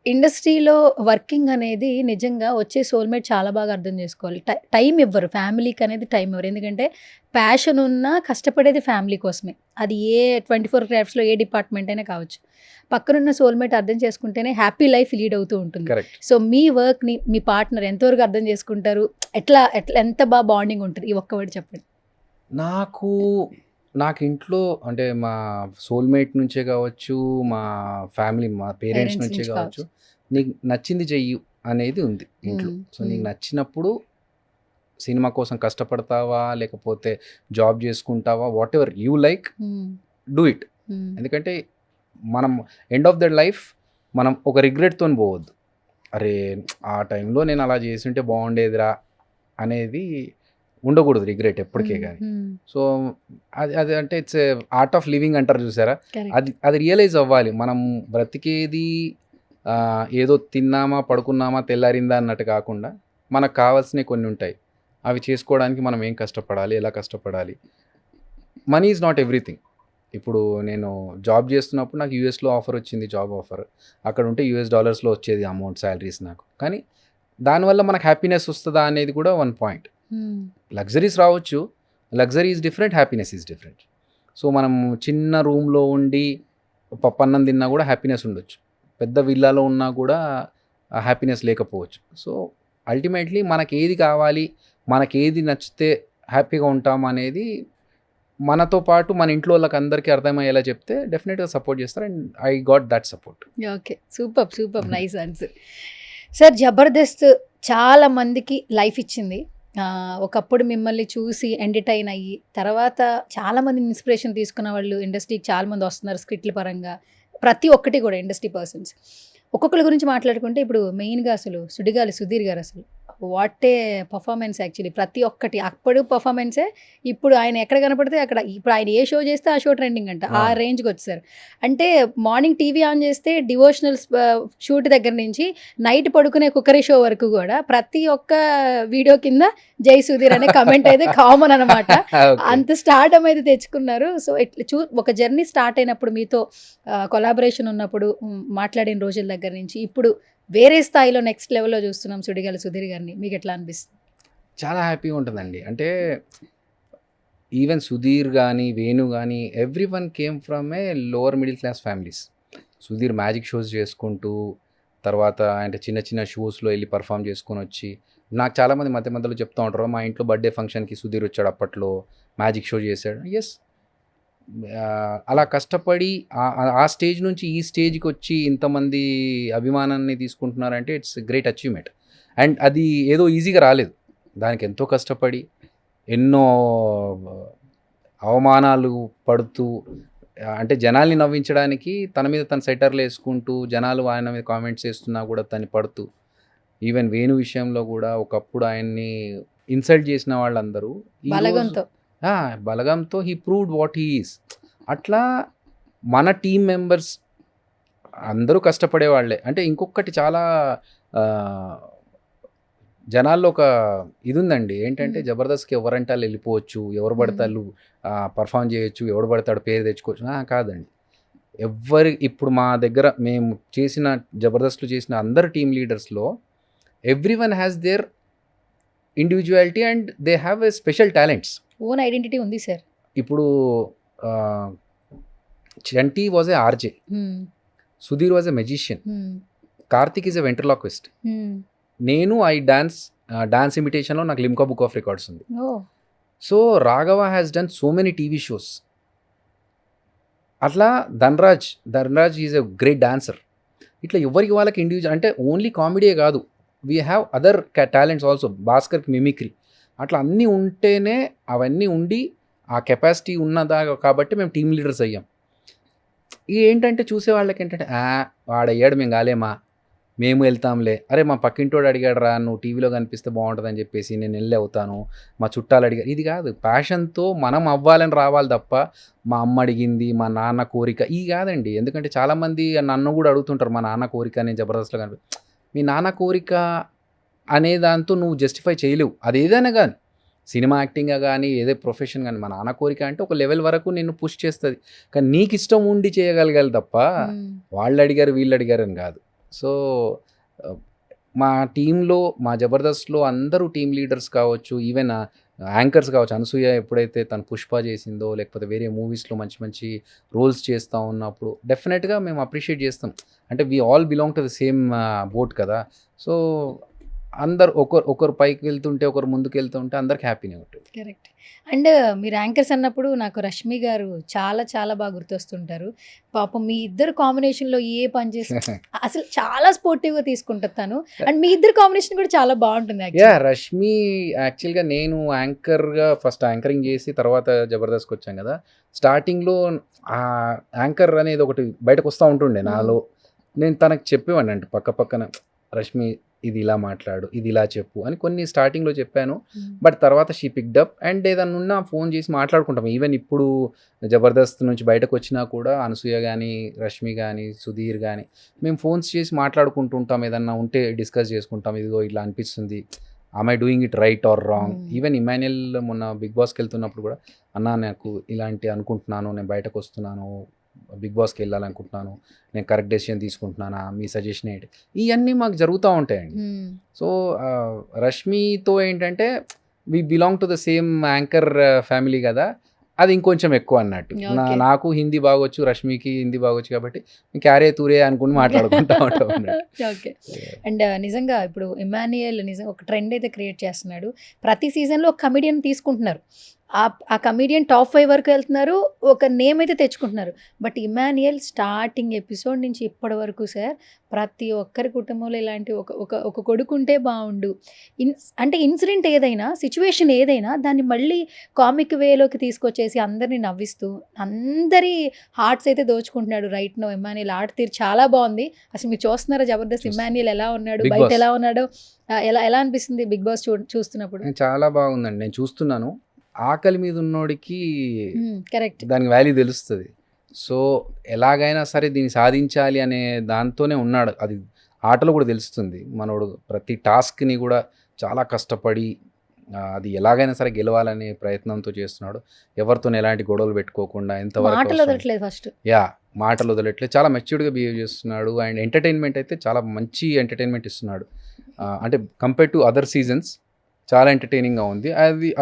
ఇండస్ట్రీలో వర్కింగ్ అనేది నిజంగా వచ్చే సోల్మేట్ చాలా బాగా అర్థం చేసుకోవాలి. టైం ఇవ్వరు, ఫ్యామిలీకి అనేది టైం ఇవ్వరు. ఎందుకంటే ప్యాషన్ ఉన్నా కష్టపడేది ఫ్యామిలీ కోసమే. అది ఏ 24 క్రాఫ్ట్స్లో ఏ డిపార్ట్మెంట్ అయినా కావచ్చు. పక్కనున్న సోల్మేట్ అర్థం చేసుకుంటేనే హ్యాపీ లైఫ్ లీడ్ అవుతూ ఉంటుంది. సో మీ వర్క్ని మీ పార్ట్నర్ ఎంతవరకు అర్థం చేసుకుంటారు, ఎట్లా ఎంత బాగా బాండింగ్ ఉంటుంది, ఈ ఒక్క వర్డ్ చెప్పండి. నాకు ఇంట్లో అంటే మా సోల్మేట్ నుంచే కావచ్చు, మా ఫ్యామిలీ, మా పేరెంట్స్ నుంచే కావచ్చు, నీకు నచ్చింది చెయ్యు అనేది ఉంది ఇంట్లో. సో నీకు నచ్చినప్పుడు సినిమా కోసం కష్టపడతావా, లేకపోతే జాబ్ చేసుకుంటావా, what ever you like, do it. ఎందుకంటే మనం ఎండ్ ఆఫ్ ద లైఫ్ మనం ఒక రిగ్రెట్తో పోవద్దు, అరే ఆ టైంలో నేను అలా చేసి ఉంటే బాగుండేదిరా అనేది ఉండకూడదు, రిగ్రెట్ ఎప్పటికే కానీ. సో అది అంటే ఇట్స్ ఆర్ట్ ఆఫ్ లివింగ్ అంటారు చూసారా, అది రియలైజ్ అవ్వాలి. మనం బ్రతికేది ఏదో తిన్నామా పడుకున్నామా తెల్లారిందా అన్నట్టు కాకుండా మనకు కావాల్సినవి కొన్ని ఉంటాయి, అవి చేసుకోవడానికి మనం ఏం కష్టపడాలి, ఎలా కష్టపడాలి. Money is not everything. ఇప్పుడు నేను జాబ్ చేస్తున్నప్పుడు నాకు యూఎస్లో ఆఫర్ వచ్చింది, జాబ్ ఆఫర్. అక్కడ ఉంటే $US వచ్చేది అమౌంట్, శాలరీస్ నాకు. కానీ దానివల్ల మనకు హ్యాపీనెస్ వస్తుందా అనేది కూడా వన్ పాయింట్. లగ్జరీస్ రావచ్చు, luxury is different, happiness is different. So మనం చిన్న రూమ్లో ఉండి పప్పన్నం తిన్నా కూడా హ్యాపీనెస్ ఉండొచ్చు, పెద్ద విల్లాలో ఉన్నా కూడా హ్యాపీనెస్ లేకపోవచ్చు. సో అల్టిమేట్లీ మనకి ఏది కావాలి, మనకి ఏది నచ్చితే హ్యాపీగా ఉంటాం అనేది మనతో పాటు మన ఇంట్లో వాళ్ళకి అందరికీ అర్థమయ్యేలా చెప్తే డెఫినెట్గా సపోర్ట్ చేస్తారు. And I got that support. Okay, super nice answer. Sir Jabardasth చాలా మందికి లైఫ్ ఇచ్చింది. ఒకప్పుడు మిమ్మల్ని చూసి ఎంటర్టైన్ అయ్యి తర్వాత చాలామంది ఇన్స్పిరేషన్ తీసుకున్న వాళ్ళు ఇండస్ట్రీకి చాలామంది వస్తున్నారు స్క్రిప్ట్ల పరంగా, ప్రతి ఒక్కటి కూడా ఇండస్ట్రీ పర్సన్స్. ఒక్కొక్కరి గురించి మాట్లాడుకుంటే ఇప్పుడు మెయిన్గా అసలు సుడిగాలి సుధీర్ గారు, అసలు వాట్ ఏ పర్ఫార్మెన్స్ యాక్చువల్లీ. ప్రతి ఒక్కటి అప్పుడు పర్ఫార్మెన్సే, ఇప్పుడు ఆయన ఎక్కడ కనపడితే అక్కడ, ఇప్పుడు ఆయన ఏ షో చేస్తే ఆ షో ట్రెండింగ్ అంట, ఆ రేంజ్కి వచ్చారు. అంటే మార్నింగ్ టీవీ ఆన్ చేస్తే డివోషనల్ షూట్ దగ్గర నుంచి నైట్ పడుకునే కుక్కరీ షో వరకు కూడా ప్రతి ఒక్క వీడియో కింద జై సుధీర్ అనే కమెంట్ అయితే కామన్ అనమాట. అంత స్టార్డమ్ అయితే తెచ్చుకున్నారు. సో ఒక జర్నీ స్టార్ట్ అయినప్పుడు మీతో కొలాబరేషన్ ఉన్నప్పుడు మాట్లాడిన రోజుల దగ్గర నుంచి ఇప్పుడు వేరే స్థాయిలో నెక్స్ట్ లెవెల్లో చూస్తున్నాం సుడిగాలి సుధీర్ గారిని, మీకు ఎట్లా అనిపిస్తుంది? చాలా హ్యాపీగా ఉంటుందండి. అంటే ఈవెన్ సుధీర్ కానీ వేణు కానీ every one came from A lower middle class families. Sudheer magic shows చేసుకుంటూ తర్వాత అంటే చిన్న చిన్న షోస్లో వెళ్ళి పర్ఫామ్ చేసుకొని వచ్చి, నాకు చాలామంది మధ్యలో చెప్తూ ఉంటారు, మా ఇంట్లో బర్త్డే ఫంక్షన్కి సుధీర్ వచ్చాడు, అప్పట్లో మ్యాజిక్ షో చేశాడు. ఎస్, అలా కష్టపడి ఆ స్టేజ్ నుంచి ఈ స్టేజ్కి వచ్చి ఇంతమంది అభిమానాన్ని తీసుకుంటున్నారంటే ఇట్స్ గ్రేట్ అచీవ్మెంట్. అండ్ అది ఏదో ఈజీగా రాలేదు, దానికి ఎంతో కష్టపడి ఎన్నో అవమానాలు పడుతూ అంటే జనాల్ని నవ్వించడానికి తన మీద తన సెటర్లు వేసుకుంటూ జనాలు ఆయన మీద కామెంట్స్ చేస్తున్నా కూడా తను పడుతూ, ఈవెన్ వేణు విషయంలో కూడా ఒకప్పుడు ఆయన్ని ఇన్సల్ట్ చేసిన వాళ్ళందరూ ఈ రోజు- బలగంతో ఆ, బలగంతో he proved what he is. అట్లా మన టీం మెంబర్స్ అందరూ కష్టపడే వాళ్ళే. అంటే ఇంకొకటి చాలా జనాల్లో ఒక ఇది ఉందండి, ఏంటంటే జబర్దస్త్కి ఎవరంటే వాళ్ళు వెళ్ళిపోవచ్చు, ఎవరు పడితే వాళ్ళు పర్ఫామ్ చేయొచ్చు, ఎవడు పడతాడు పేరు తెచ్చుకోవచ్చు. కాదండి, ఇప్పుడు మా దగ్గర మేము చేసిన జబర్దస్త్లో చేసిన అందరు టీమ్ లీడర్స్లో every one has their individuality and they have a special talents. Own identity ఉంది సార్. ఇప్పుడు Chanti was a RJ, Sudheer was a magician, Karthik is a ventriloquist, నేను డాన్స్ ఇమిటేషన్లో నాకు లిమ్కా బుక్ ఆఫ్ రికార్డ్స్ ఉంది. So Raghava has done so many TV shows. అట్లా Dhanraj is a great dancer. ఇట్లా ఎవరికి వాళ్ళకి ఇండివిజువల్, అంటే ఓన్లీ కామెడీయే కాదు, we have other talents also. భాస్కర్కి mimicry, అట్లా అన్నీ ఉంటేనే, అవన్నీ ఉండి ఆ కెపాసిటీ ఉన్నదా కాబట్టి మేము టీమ్ లీడర్స్ అయ్యాం. ఏంటంటే చూసే వాళ్ళకి ఏంటంటే వాడయ్యాడు మేము కాలేమా, మేము వెళ్తాంలే, అరే మా పక్కింటోడు అడిగాడు రా నువ్వు టీవీలో కనిపిస్తే బాగుంటుందని చెప్పేసి నేను వెళ్ళి అవుతాను, మా చుట్టాలు అడిగారు. ఇది కాదు, ప్యాషన్తో మనం అవ్వాలని రావాలి తప్ప మా అమ్మ అడిగింది, మా నాన్న కోరిక ఈ కాదండి. ఎందుకంటే చాలామంది నన్ను కూడా అడుగుతుంటారు, మా నాన్న కోరిక నేను జబర్దస్త్లో కనిపి, మీ నాన్న కోరిక అనే దాంతో నువ్వు జస్టిఫై చేయలేవు. అది ఏదైనా కానీ, సినిమా యాక్టింగ్గా కానీ ఏదే ప్రొఫెషన్ కానీ, మా నాన్న కోరిక అంటే ఒక లెవెల్ వరకు నిన్ను పుష్ చేస్తుంది. కానీ నీకు ఇష్టం ఉండి చేయగలగాలి తప్ప వాళ్ళు అడిగారు వీళ్ళు అడిగారు అని కాదు. సో మా టీంలో, మా జబర్దస్త్లో అందరూ టీమ్ లీడర్స్ కావచ్చు, ఈవెన్ యాంకర్స్ కావచ్చు. అనసూయ ఎప్పుడైతే తను పుష్ప చేసిందో, లేకపోతే వేరే మూవీస్లో మంచి మంచి రోల్స్ చేస్తూ ఉన్నప్పుడు డెఫినెట్గా మేము అప్రిషియేట్ చేస్తాం. అంటే we all belong to the same boat కదా. సో అందరు ఒకరు పైకి వెళ్తుంటే ఒకరు ముందుకు వెళ్తుంటే అందరికి హ్యాపీనే ఉంటుంది. కరెక్ట్. అండ్ మీరు యాంకర్స్ అన్నప్పుడు నాకు రష్మి గారు చాలా చాలా బాగా గుర్తొస్తుంటారు. పాపం మీ ఇద్దరు కాంబినేషన్లో ఏ పని చేసి అసలు చాలా స్పోర్టివ్గా తీసుకుంటాను తను. అండ్ మీ ఇద్దరు కాంబినేషన్ కూడా చాలా బాగుంటుంది. రష్మి యాక్చువల్గా నేను యాంకర్గా ఫస్ట్ యాంకరింగ్ చేసి తర్వాత జబర్దస్త్కి వచ్చాం కదా. స్టార్టింగ్లో ఆ యాంకర్ అనేది ఒకటి బయటకు వస్తూ ఉంటుండే నాలో. నేను తనకు చెప్పేవాడిని, అంటే పక్కన రష్మి ఇది ఇలా మాట్లాడు, ఇది ఇలా చెప్పు అని కొన్ని స్టార్టింగ్లో చెప్పాను. బట్ తర్వాత షీ పిక్డ్ అప్ అండ్ ఏదన్నా ఉన్నా ఫోన్ చేసి మాట్లాడుకుంటాం. ఈవెన్ ఇప్పుడు జబర్దస్త్ నుంచి బయటకు వచ్చినా కూడా అనసూయ కానీ, రష్మి కానీ, సుధీర్ కానీ మేము ఫోన్స్ చేసి మాట్లాడుకుంటుంటాం. ఏదన్నా ఉంటే డిస్కస్ చేసుకుంటాం, ఇదిగో ఇలా అనిపిస్తుంది, I doing it right are wrong. Even Emmanuel మొన్న బిగ్ బాస్కి వెళ్తున్నప్పుడు కూడా, అన్నా నాకు ఇలాంటి అనుకుంటున్నాను, నేను బయటకు వస్తున్నాను, బిగ్ బాస్కి వెళ్ళాలనుకుంటున్నాను, నేను కరెక్ట్ డెసిషన్ తీసుకుంటున్నానా, మీ సజెషన్ ఏంటి, ఇవన్నీ మాకు జరుగుతూ ఉంటాయండి. సో రష్మితో ఏంటంటే we belong to the same anchor family కదా, అది ఇంకొంచెం ఎక్కువ అన్నట్టు. నాకు హిందీ బాగొచ్చు, రష్మికి హిందీ బాగొచ్చు, కాబట్టి క్యారే తూరే అనుకుని మాట్లాడుకుంటా ఉంటాం. ఓకే. అండ్ నిజంగా ఇప్పుడు ఇమాన్యుయల్ నిజంగా ఒక ట్రెండ్ అయితే క్రియేట్ చేస్తున్నాడు. ప్రతి సీజన్లో ఒక కమెడియన్ తీసుకుంటున్నారు, ఆ కమెడియన్ టాప్ 5 వరకు వెళ్తున్నారు, ఒక నేమ్ అయితే తెచ్చుకుంటున్నారు. బట్ ఇమాన్యుయల్ స్టార్టింగ్ ఎపిసోడ్ నుంచి ఇప్పటి వరకు సార్ ప్రతి ఒక్కరి కుటుంబంలో ఇలాంటి ఒక కొడుకు ఉంటే బాగుండు, అంటే ఇన్సిడెంట్ ఏదైనా, సిచ్యువేషన్ ఏదైనా దాన్ని మళ్ళీ కామిక్ వేలోకి తీసుకొచ్చేసి అందరినీ నవ్విస్తూ అందరి హార్ట్స్ అయితే దోచుకుంటున్నాడు. రైట్ నో ఇమాన్యుయల్ ఆట తీరు చాలా బాగుంది. అసలు మీరు చూస్తున్నారా జబర్దస్త్ ఇమాన్యుయల్ ఎలా ఉన్నాడు, బయట ఎలా ఉన్నాడో, ఎలా అనిపిస్తుంది బిగ్ బాస్ చూస్తున్నప్పుడు? చాలా బాగుందండి, నేను చూస్తున్నాను. ఆకలి మీద ఉన్నోడికి కరెక్ట్, దానికి వాల్యూ తెలుస్తుంది. సో ఎలాగైనా సరే దీన్ని సాధించాలి అనే దాంతోనే ఉన్నాడు. అది ఆటలో కూడా తెలుస్తుంది. మనోడు ప్రతి టాస్క్ని కూడా చాలా కష్టపడి అది ఎలాగైనా సరే గెలవాలనే ప్రయత్నంతో చేస్తున్నాడు. ఎవరితో ఎలాంటి గొడవలు పెట్టుకోకుండా ఎంతవరకు మాటలు వదలట్లేదు, చాలా మెచ్యూర్డ్గా బిహేవ్ చేస్తున్నాడు. అండ్ ఎంటర్టైన్మెంట్ అయితే చాలా మంచి ఎంటర్టైన్మెంట్ ఇస్తున్నాడు. అంటే కంపేర్ టు అదర్ సీజన్స్ చాలా ఎంటర్టైనింగ్గా ఉంది.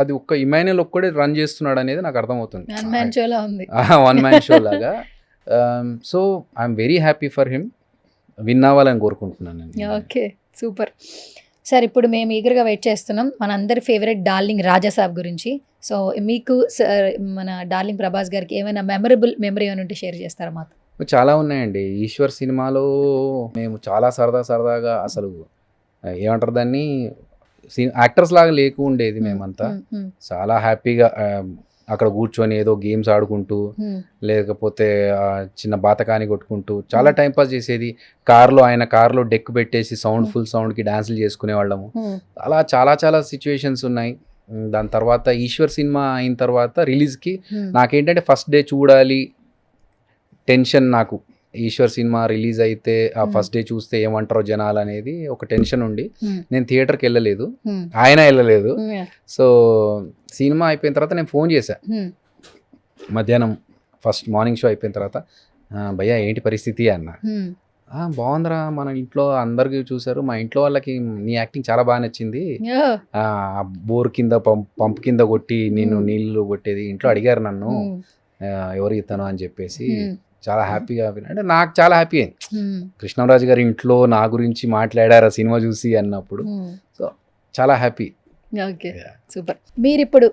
అది ఒక్క ఇమాన్యుయల్ ఒక్కడే రన్ చేస్తున్నాడు అనేది నాకు అర్థమవుతుంది. వన్ మ్యాన్ షో లాగా. So I'm very happy for him, win అవ్వాలని కోరుకుంటున్నాను. Okay, super sir. ఇప్పుడు మేము ఈగర్గా వెయిట్ చేస్తున్నాం మనందరి ఫేవరెట్ డార్లింగ్ రాజాసాబ్ గురించి. సో మీకు మన డార్లింగ్ ప్రభాస్ గారికి ఏమైనా మెమరబుల్ మెమరీ అని ఉంటే షేర్ చేస్తారా మాతో? చాలా ఉన్నాయండి. ఈశ్వర్ సినిమాలో మేము చాలా సరదాగా, అసలు ఏమంటారు దాన్ని, యాక్టర్స్ లాగా లేకుండేది. మేమంతా చాలా హ్యాపీగా అక్కడ కూర్చొని ఏదో గేమ్స్ ఆడుకుంటూ లేకపోతే చిన్న బాతకాని కొట్టుకుంటూ చాలా టైం పాస్ చేసేది. ఆయన కార్లో డెక్ పెట్టేసి ఫుల్ సౌండ్కి డాన్సులు చేసుకునే వాళ్ళము. అలా చాలా చాలా సిచ్యువేషన్స్ ఉన్నాయి. దాని తర్వాత ఈశ్వర్ సినిమా అయిన తర్వాత రిలీజ్కి నాకేంటంటే ఫస్ట్ డే చూడాలి టెన్షన్. నాకు ఈశ్వర్ సినిమా రిలీజ్ అయితే ఆ ఫస్ట్ డే చూస్తే ఏమంటారో జనాలు అనేది ఒక టెన్షన్ ఉండి నేను థియేటర్కి వెళ్ళలేదు, ఆయన వెళ్ళలేదు. సో సినిమా అయిపోయిన తర్వాత నేను ఫోన్ చేశా మధ్యాహ్నం, ఫస్ట్ మార్నింగ్ షో అయిపోయిన తర్వాత, భయ్యా ఏంటి పరిస్థితి అన్న. బాగుందిరా, మన ఇంట్లో అందరికి చూసారు, మా ఇంట్లో వాళ్ళకి నీ యాక్టింగ్ చాలా బాగా నచ్చింది, బోర్ కింద పంప్ కింద కొట్టి నేను నీళ్ళు కొట్టేది ఇంట్లో అడిగారు నన్ను ఎవరికి ఇస్తాను అని చెప్పేసి చాలా హ్యాపీగా. అంటే నాకు చాలా హ్యాపీ అయింది కృష్ణరాజు గారి ఇంట్లో నా గురించి మాట్లాడారు ఆ సినిమా చూసి అన్నప్పుడు. సో చాలా హ్యాపీ. Okay, super. మీరు ఇప్పుడు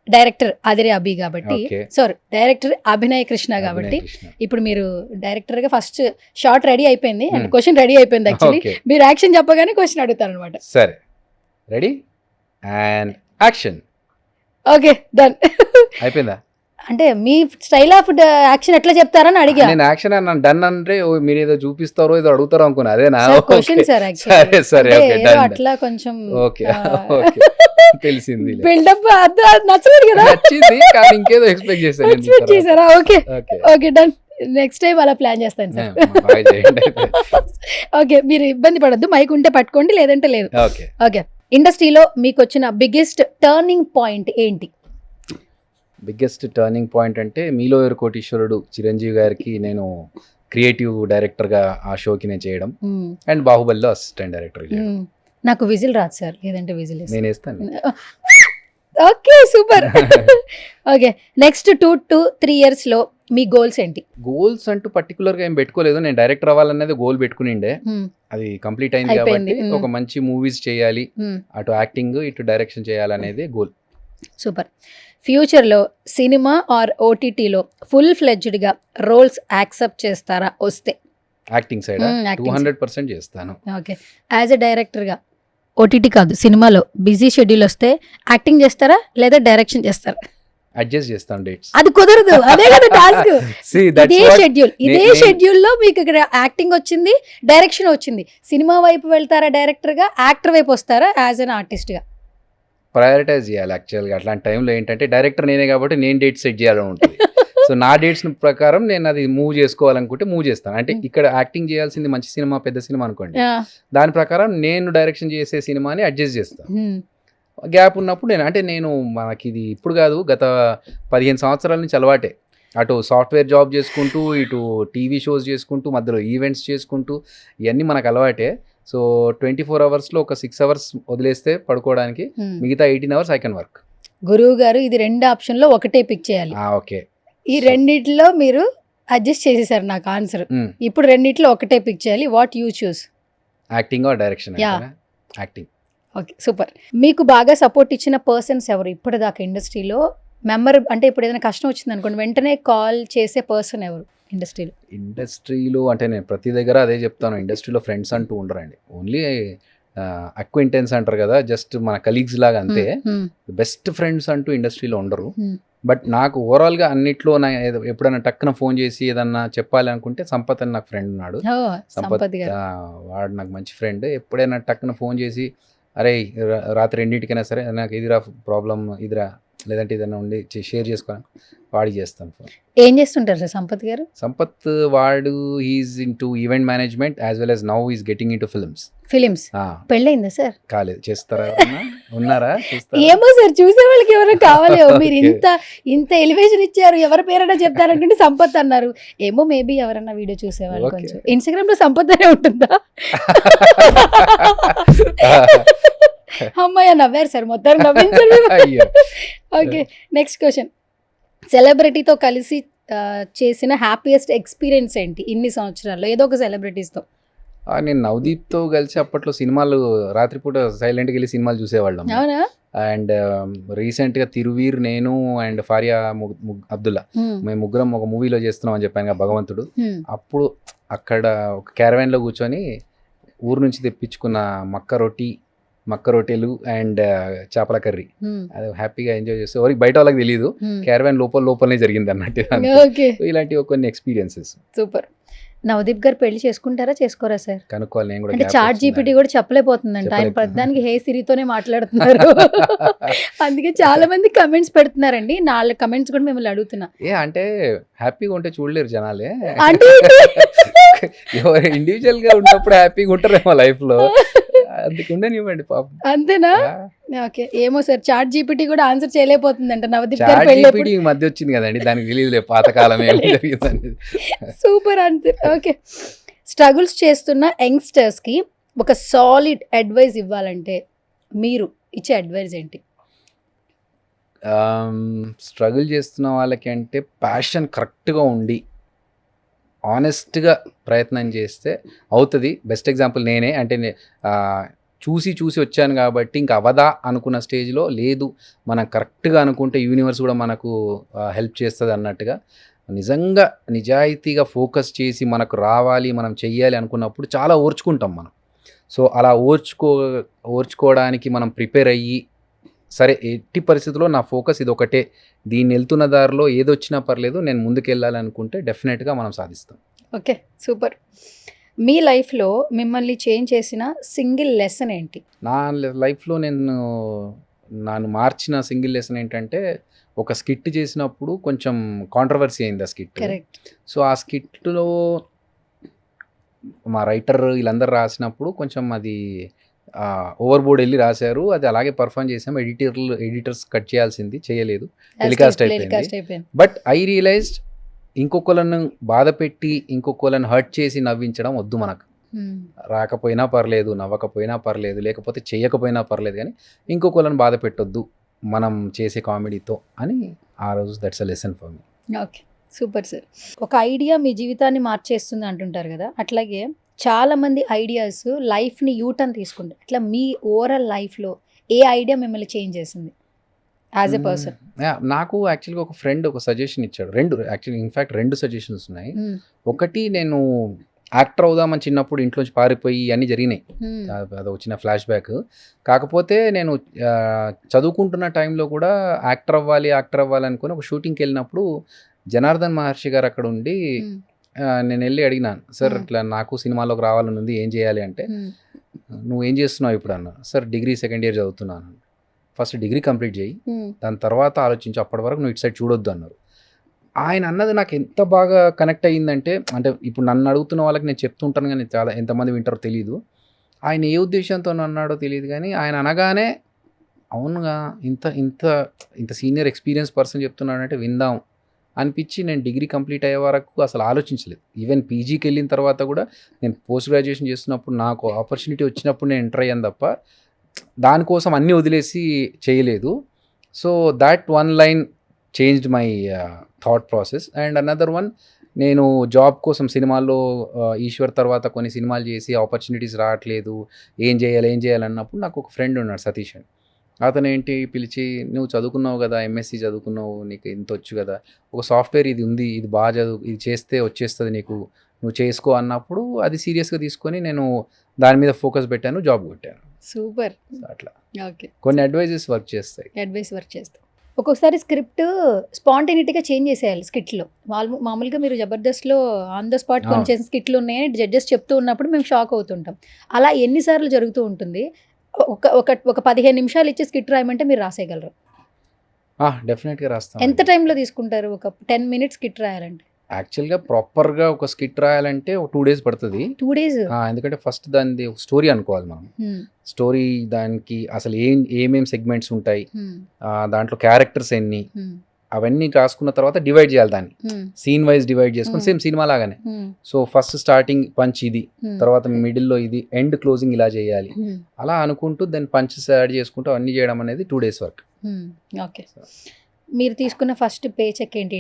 డైరెక్టర్ ఆదిరే అభి కాబట్టి, సారీ డైరెక్టర్ అభినయ్ కృష్ణ కాబట్టి, ఇప్పుడు మీరు డైరెక్టర్ గా ఫస్ట్ షార్ట్ రెడీ అయిపోయింది అండ్ క్వశ్చన్ రెడీ అయిపోయింది. యాక్చువల్లీ మీరు యాక్షన్ చెప్పగానే క్వశ్చన్ అడుగుతారు అనమాట. సరే, ready and action. Okay, done. అయిపోయిందా? అంటే మీ స్టైల్ ఆఫ్ యాక్షన్ ఎట్లా చెప్తారని అడిగా. నేను యాక్షన్ అన్నాను, డన్ అంటే మీరు ఏదో చూపిస్తారో ఏదో అడుగుతారో అనుకున్నా. అదేనా? Question sir. సరే సరే, అట్లా కొంచెం ఓకే తెలిసింది. బిల్డప్ నచ్చలేదు కదా? నచ్చింది కానీ ఇంకేదో ఎక్స్పెక్ట్ చేశారా? Okay okay, done. Next time అలా ప్లాన్ చేస్తాను సార్. ఓకే, మీరు ఇబ్బంది పడద్దు, మైక్ ఉంటే పట్టుకోండి లేదంటే లేదు. ఓకే, ఇండస్ట్రీలో మీకు వచ్చిన బిగ్గెస్ట్ టర్నింగ్ పాయింట్ ఏంటి? బిగ్గెస్ట్ టర్నింగ్ పాయింట్ అంటే మీలో ఎవరు కోటీశ్వరుడు చిరంజీవి గారికి నేను క్రియేటివ్ డైరెక్టర్గా ఆ షోకి నేను చేయడం, అండ్ బాహుబలిలో అసిస్టెంట్ డైరెక్టర్ చేయడం. నాకు విజిల్ రాదు సార్, లేదంటే విజిల్ నేను వేస్తాను. Okay, super. Okay, next 2 to 3 years లో మీ గోల్స్ ఏంటి? గోల్స్ అంటూ పర్టికులర్గా ఏం పెట్టుకోలేదు. నేను డైరెక్టర్ అవ్వాలనేది గోల్ పెట్టుకునిండే, అది కంప్లీట్ అయింది కాబట్టి ఒక మంచి మూవీస్ చేయాలి, అటు యాక్టింగ్ ఇటు డైరెక్షన్ చేయాలనేది గోల్. సూపర్. ఫ్యూచర్లో సినిమా ఆర్ ఓటీటీలో ఫుల్ ఫ్లెడ్జ్డ్గా రోల్స్ యాక్సెప్ట్ చేస్తారా? వస్తే యాక్టింగ్ సైడ్ 200% చేస్తాను. ఓకే, యాజ్ ఎ డైరెక్టర్గా ఓటీటీ కాదు సినిమాలో బిజీ షెడ్యూల్ వస్తే యాక్టింగ్ చేస్తారా లేదా డైరెక్షన్ చేస్తారా? అడ్జస్ట్ చేస్తాను డేట్స్. అది కుదరదు, అదే కదా టాస్క్. ఇదే షెడ్యూల్ లో మీకు ఇక్కడ యాక్టింగ్ వచ్చింది, డైరెక్షన్ వచ్చింది. సినిమా వైపు వెళ్తారా డైరెక్టర్గా, యాక్టర్ వైపు వస్తారా యాజ్ అన్ ఆర్టిస్ట్గా? ప్రయారిటైజ్ చేయాలి యాక్చువల్గా. అట్లాంటి టైంలో ఏంటంటే డైరెక్టర్ నేనే కాబట్టి నేను డేట్ సెట్ చేయాలని ఉంటుంది. సో నా డేట్స్ ప్రకారం నేను అది మూవ్ చేసుకోవాలనుకుంటే మూవ్ చేస్తాను. అంటే ఇక్కడ యాక్టింగ్ చేయాల్సింది మంచి సినిమా, పెద్ద సినిమా అనుకోండి, దాని ప్రకారం నేను డైరెక్షన్ చేసే సినిమాని అడ్జస్ట్ చేస్తాను. గ్యాప్ ఉన్నప్పుడు నేను మనకి ఇది ఇప్పుడు కాదు, గత 15 సంవత్సరాల నుంచి అలవాటే. అటు సాఫ్ట్వేర్ జాబ్ చేసుకుంటూ, ఇటు టీవీ షోస్ చేసుకుంటూ, మధ్యలో ఈవెంట్స్ చేసుకుంటూ, ఇవన్నీ మనకు అలవాటే. సో 24 అవర్స్లో ఒక 6 అవర్స్ వదిలేస్తే పడుకోవడానికి, మిగతా 18 అవర్స్ ఐ కెన్ వర్క్. గురువు గారు ఇది 2 ఆప్షన్లో ఒకటే పిక్ చేయాలి. ఓకే, ఈ రెండిట్లో మీరు అడ్జస్ట్ చేసేసారు నాకు ఆన్సర్. ఇప్పుడు రెండిట్లో ఒకటే పిక్ చేయాలి. What you choose? Acting are direction? Acting. Okay, super. మీకు బాగా సపోర్ట్ ఇచ్చిన పర్సన్స్ ఎవరు ఇప్పటిదాకా ఇండస్ట్రీలో? అంటే ఇప్పుడు ఏదైనా కష్టం వచ్చింది అనుకోండి, వెంటనే కాల్ చేసే పర్సన్ ఎవరు ఇండస్ట్రీలో? అంటే నేను ప్రతి దగ్గర అదే చెప్తాను, ఇండస్ట్రీలో ఫ్రెండ్స్ అంటూ ఉండరండి, ఓన్లీ అక్వింటెన్స్ అంటారు కదా, జస్ట్ మన కలీగ్స్ లాగా అంతే. బెస్ట్ ఫ్రెండ్స్ అంటూ ఇండస్ట్రీలో ఉండరు. బట్ నాకు ఓవరాల్గా అన్నిట్లో ఎప్పుడైనా టక్కున ఫోన్ చేసి ఏదన్నా చెప్పాలి అనుకుంటే సంపత్ అని నాకు ఫ్రెండ్ ఉన్నాడు. సంపత్ వాడు నాకు మంచి ఫ్రెండ్. ఎప్పుడైనా టక్కున ఫోన్ చేసి అరే రాత్రి 2:00కైనా సరే నాకు ఇదిరా ప్రాబ్లం, ఇదిరా లేదంటే ఏదైనా ఉండి షేర్ చేసుకోవాలి, వాడికి చేస్తాను ఫోన్. ఏం చేస్తుంటారు సార్ సంపత్ గారు? సంపత్ వాడు is into event management as well as now is getting into films. పెళ్ళైందా సార్? కాలేదు. చేస్తారా? ఉన్నారా? ఏమో సార్, చూసే వాళ్ళకి ఎవరైనా కావాలి. మీరు ఇంత ఎలివేషన్ ఇచ్చారు, ఎవరి పేరైనా చెప్తారనుకుంటే సంపత్ అన్నారు. ఏమో మేబీ ఎవరైనా వీడియో చూసేవాళ్ళు. కొంచెం ఇన్స్టాగ్రామ్ లో సంపత్ అనే ఉంటుందా? అమ్మాయి నవ్వారు సార్, మొత్తం నవ్వించండి. Okay, next question. సెలబ్రిటీతో కలిసి చేసిన హ్యాపీయెస్ట్ ఎక్స్పీరియన్స్ ఏంటి ఇన్ని సంవత్సరాల్లో? ఏదో ఒక సెలబ్రిటీస్తో. నేను నవదీప్తో కలిసి అప్పట్లో సినిమాలు రాత్రిపూట సైలెంట్గా వెళ్ళి సినిమాలు చూసేవాళ్ళం. అవునా? అండ్ రీసెంట్గా తిరువీర్, నేను అండ్ ఫారియా అబ్దుల్లా, మేము ముగ్గురం ఒక మూవీలో చేస్తున్నాం అని చెప్పాను కదా, భగవంతుడు. అప్పుడు అక్కడ ఒక క్యారవాన్లో కూర్చొని ఊరు నుంచి తెప్పించుకున్న మక్క రొట్టి మక్క రొట్టెలు అండ్ చేపల కర్రీ అది హ్యాపీగా ఎంజాయ్ చేస్తే ఎవరికి బయట వాళ్ళకి తెలియదు, క్యారవాన్ లోపలనే జరిగింది అన్నట్టు. ఓకే, So, ఇలాంటి కొన్ని ఎక్స్పీరియన్సెస్. సూపర్. నవదీప్ గారు పెళ్లి చేసుకుంటారా చేసుకోరా సార్? కనుక్కోవాలి నేను కూడా. అంటే gap చాట్ వచ్చింది. జీపీటీ కూడా చెప్పలేకపోతుందంట, ఆయన ప్రధానికి హే సిరితోనే మాట్లాడుతున్నారు. అందుకే చాలా మంది కమెంట్స్ పెడుతున్నారండి, నాలుగు కమెంట్స్ కూడా మిమ్మల్ని అడుగుతున్నా. అంటే హ్యాపీగా ఉంటే చూడలేరు జనాలే. అంటే ఎవరు ఇండివిజువల్ గా ఉన్నప్పుడు హ్యాపీగా ఉంటారేమో లైఫ్ లో, అందుకు ఉండనివ్వండి పాపం. అంతేనా? ఓకే, ఏమో సార్, చాట్ జీపీటీ కూడా ఆన్సర్ చేయలేకపోతుందంట నవదీప్ గారు పెళ్లి చాట్ ఈ మధ్య వచ్చింది కదండి, దానికి తెలియదులే పాతకాలం ఏం జరిగింది అనేది. Super answer. ఓకే, స్ట్రగుల్స్ చేస్తున్న యంగ్స్టర్స్ కి ఒక సాలిడ్ అడ్వైస్ ఇవ్వాలంటే మీరు ఇచ్చే అడ్వైస్ ఏంటి? స్ట్రగుల్ చేస్తున్న వాళ్ళకి అంటే ప్యాషన్ కరెక్ట్గా ఉండి ఆనెస్ట్గా ప్రయత్నం చేస్తే అవుతుంది. బెస్ట్ ఎగ్జాంపుల్ నేనే. అంటే చూసి వచ్చాను కాబట్టి ఇంకా అవదా అనుకున్న స్టేజ్లో లేదు, మనం కరెక్ట్గా అనుకుంటే యూనివర్స్ కూడా మనకు హెల్ప్ చేస్తుంది అన్నట్టుగా నిజంగా నిజాయితీగా ఫోకస్ చేసి మనకు రావాలి, మనం చెయ్యాలి అనుకున్నప్పుడు చాలా ఓర్చుకుంటాం మనం. సో అలా ఓర్చుకోవడానికి మనం ప్రిపేర్ అయ్యి, సరే ఎట్టి పరిస్థితుల్లో నా ఫోకస్ ఇది ఒకటే, దీన్ని వెళ్తున్న దారిలో ఏదొచ్చినా పర్లేదు, నేను ముందుకు వెళ్ళాలి అనుకుంటే డెఫినెట్గా మనం సాధిస్తాం. Okay, super. మీ లైఫ్లో మిమ్మల్ని చేంజ్ చేసిన సింగిల్ లెసన్ ఏంటి? నా లైఫ్లో నన్ను మార్చిన సింగిల్ లెసన్ ఏంటంటే, ఒక స్కిట్ చేసినప్పుడు కొంచెం కాంట్రవర్సీ అయింది ఆ స్కిట్. కరెక్ట్. సో ఆ స్కిట్లో మా రైటర్ వీళ్ళందరూ రాసినప్పుడు కొంచెం అది ఓవర్ బోర్డ్ వెళ్ళి రాశారు, అది అలాగే పర్ఫామ్ చేసాం. ఎడిటర్స్ కట్ చేయాల్సింది చేయలేదు, టెలికాస్ట్ అయిపోయింది. బట్ ఐ రియలైజ్డ్ ఇంకొకళ్ళను బాధ పెట్టి ఇంకొకళ్ళని హర్ట్ చేసి నవ్వించడం వద్దు మనకు. రాకపోయినా పర్లేదు, నవ్వకపోయినా పర్లేదు, లేకపోతే చేయకపోయినా పర్లేదు, కానీ ఇంకొకళ్ళని బాధ పెట్టొద్దు మనం చేసే కామెడీతో అని ఆ రోజు that's a lesson for me. Okay, super sir. ఒక ఐడియా మీ జీవితాన్ని మార్చేస్తుంది అంటుంటారు కదా, అట్లాగే చాలా మంది ఐడియాస్ లైఫ్ని యూటర్న్ తీసుకుంటారు. అట్లా మీ ఓవరాల్ లైఫ్లో ఏ ఐడియా మిమ్మల్ని చేంజ్ చేసింది యాజ్ ఎ పర్సన్? నాకు యాక్చువల్గా ఒక ఫ్రెండ్ ఒక సజెషన్ ఇచ్చాడు. రెండు సజెషన్స్ ఉన్నాయి. ఒకటి, నేను యాక్టర్ అవుదామని చిన్నప్పుడు ఇంట్లోంచి పారిపోయి అన్నీ జరిగినాయి, అది వచ్చిన ఫ్లాష్ బ్యాక్. కాకపోతే నేను చదువుకుంటున్న టైంలో కూడా యాక్టర్ అవ్వాలి అనుకుని ఒక షూటింగ్కి వెళ్ళినప్పుడు జనార్దన్ మహర్షి గారు అక్కడ ఉండి, నేను వెళ్ళి అడిగినాను, సార్ ఇట్లా నాకు సినిమాలోకి రావాలని ఉంది, ఏం చేయాలి అంటే, నువ్వు ఏం చేస్తున్నావు ఇప్పుడు అన్న. సార్ డిగ్రీ సెకండ్ ఇయర్ చదువుతున్నాను, ఫస్ట్ డిగ్రీ కంప్లీట్ చేయి, దాని తర్వాత ఆలోచించు, అప్పటి వరకు నువ్వు ఇటు సైడ్ చూడొద్దు అన్నారు. ఆయన అన్నది నాకు ఎంత బాగా కనెక్ట్ అయ్యిందంటే, అంటే ఇప్పుడు నన్ను అడుగుతున్న వాళ్ళకి నేను చెప్తుంటాను కానీ చాలా ఎంతమంది వింటారో తెలియదు. ఆయన ఏ ఉద్దేశంతో అన్నాడో తెలియదు, కానీ ఆయన అనగానే అవునుగా ఇంత ఇంత ఇంత సీనియర్ ఎక్స్పీరియన్స్ పర్సన్ చెప్తున్నాడంటే విందాం అనిపించి, నేను డిగ్రీ కంప్లీట్ అయ్యే వరకు అసలు ఆలోచించలేదు. ఈవెన్ పీజీకి వెళ్ళిన తర్వాత కూడా నేను పోస్ట్ గ్రాడ్యుయేషన్ చేస్తున్నప్పుడు నాకు ఆపర్చునిటీ వచ్చినప్పుడు నేను ఎంటర్ అయ్యాను తప్ప దానికోసం అన్నీ వదిలేసి చేయలేదు. So that one line changed my thought process. And another one, నేను జాబ్ కోసం సినిమాల్లో ఈశ్వర్ తర్వాత కొన్ని సినిమాలు చేసి ఆపర్చునిటీస్ రావట్లేదు, ఏం చేయాలి అన్నప్పుడు నాకు ఒక ఫ్రెండ్ ఉన్నాడు సతీష్ అని. అతను ఏంటి పిలిచి, నువ్వు చదువుకున్నావు కదా, ఎంఎస్సి చదువుకున్నావు, నీకు ఇంత వచ్చు కదా, ఒక సాఫ్ట్వేర్ ఇది ఉంది, ఇది బాగా చదువు, ఇది చేస్తే వచ్చేస్తుంది నీకు, నువ్వు చేసుకో అన్నప్పుడు అది సీరియస్గా తీసుకొని నేను దాని మీద ఫోకస్ పెట్టాను, జాబ్ కొట్టాను. సూపర్. అట్లా ఓకే, కొన్ని అడ్వైజెస్ వర్క్ చేస్తాయి. ఒక్కొక్కసారి స్క్రిప్ట్ స్పాంటేనిటీగా చేంజ్ చేసేయాలి స్కిట్లో. మామూలుగా మీరు జబర్దస్త్లో ఆన్ ద స్పాట్ కొన్ని చేసిన స్కిట్లు ఉన్నాయని జడ్జెస్ చెప్తూ ఉన్నప్పుడు మేము షాక్ అవుతుంటాం. అలా ఎన్నిసార్లు జరుగుతూ ఉంటుంది? ఒక 15 నిమిషాలు ఇచ్చి స్కిట్ రాయమంటే మీరు రాసేయగలరు? డెఫినెట్గా రాస్తాను. ఎంత టైంలో తీసుకుంటారు ఒక 10 minutes స్కిట్ రాయాలంటే? యాక్చువల్గా ప్రాపర్గా ఒక స్కిట్ రాయాలంటే ఒక 2 days పడుతుంది. 2 days? ఎందుకంటే ఫస్ట్ దాన్ని స్టోరీ అనుకోవాలి మనం. స్టోరీ దానికి అసలు ఏమేం సెగ్మెంట్స్ ఉంటాయి, దాంట్లో క్యారెక్టర్స్ ఎన్ని, అవన్నీ రాసుకున్న తర్వాత డివైడ్ చేయాలి దాన్ని, సీన్ వైజ్ డివైడ్ చేసుకుని, సేమ్ సినిమా లాగానే. సో ఫస్ట్ స్టార్టింగ్ పంచ్ ఇది, తర్వాత మిడిల్లో ఇది, ఎండ్ క్లోజింగ్ ఇలా చేయాలి, అలా అనుకుంటూ దాన్ని పంచెస్ యాడ్ చేసుకుంటూ అన్ని చేయడం అనేది 2 days వర్క్. ఓకే, మీరు తీసుకున్న ఫస్ట్ పే చెక్ ఏంటి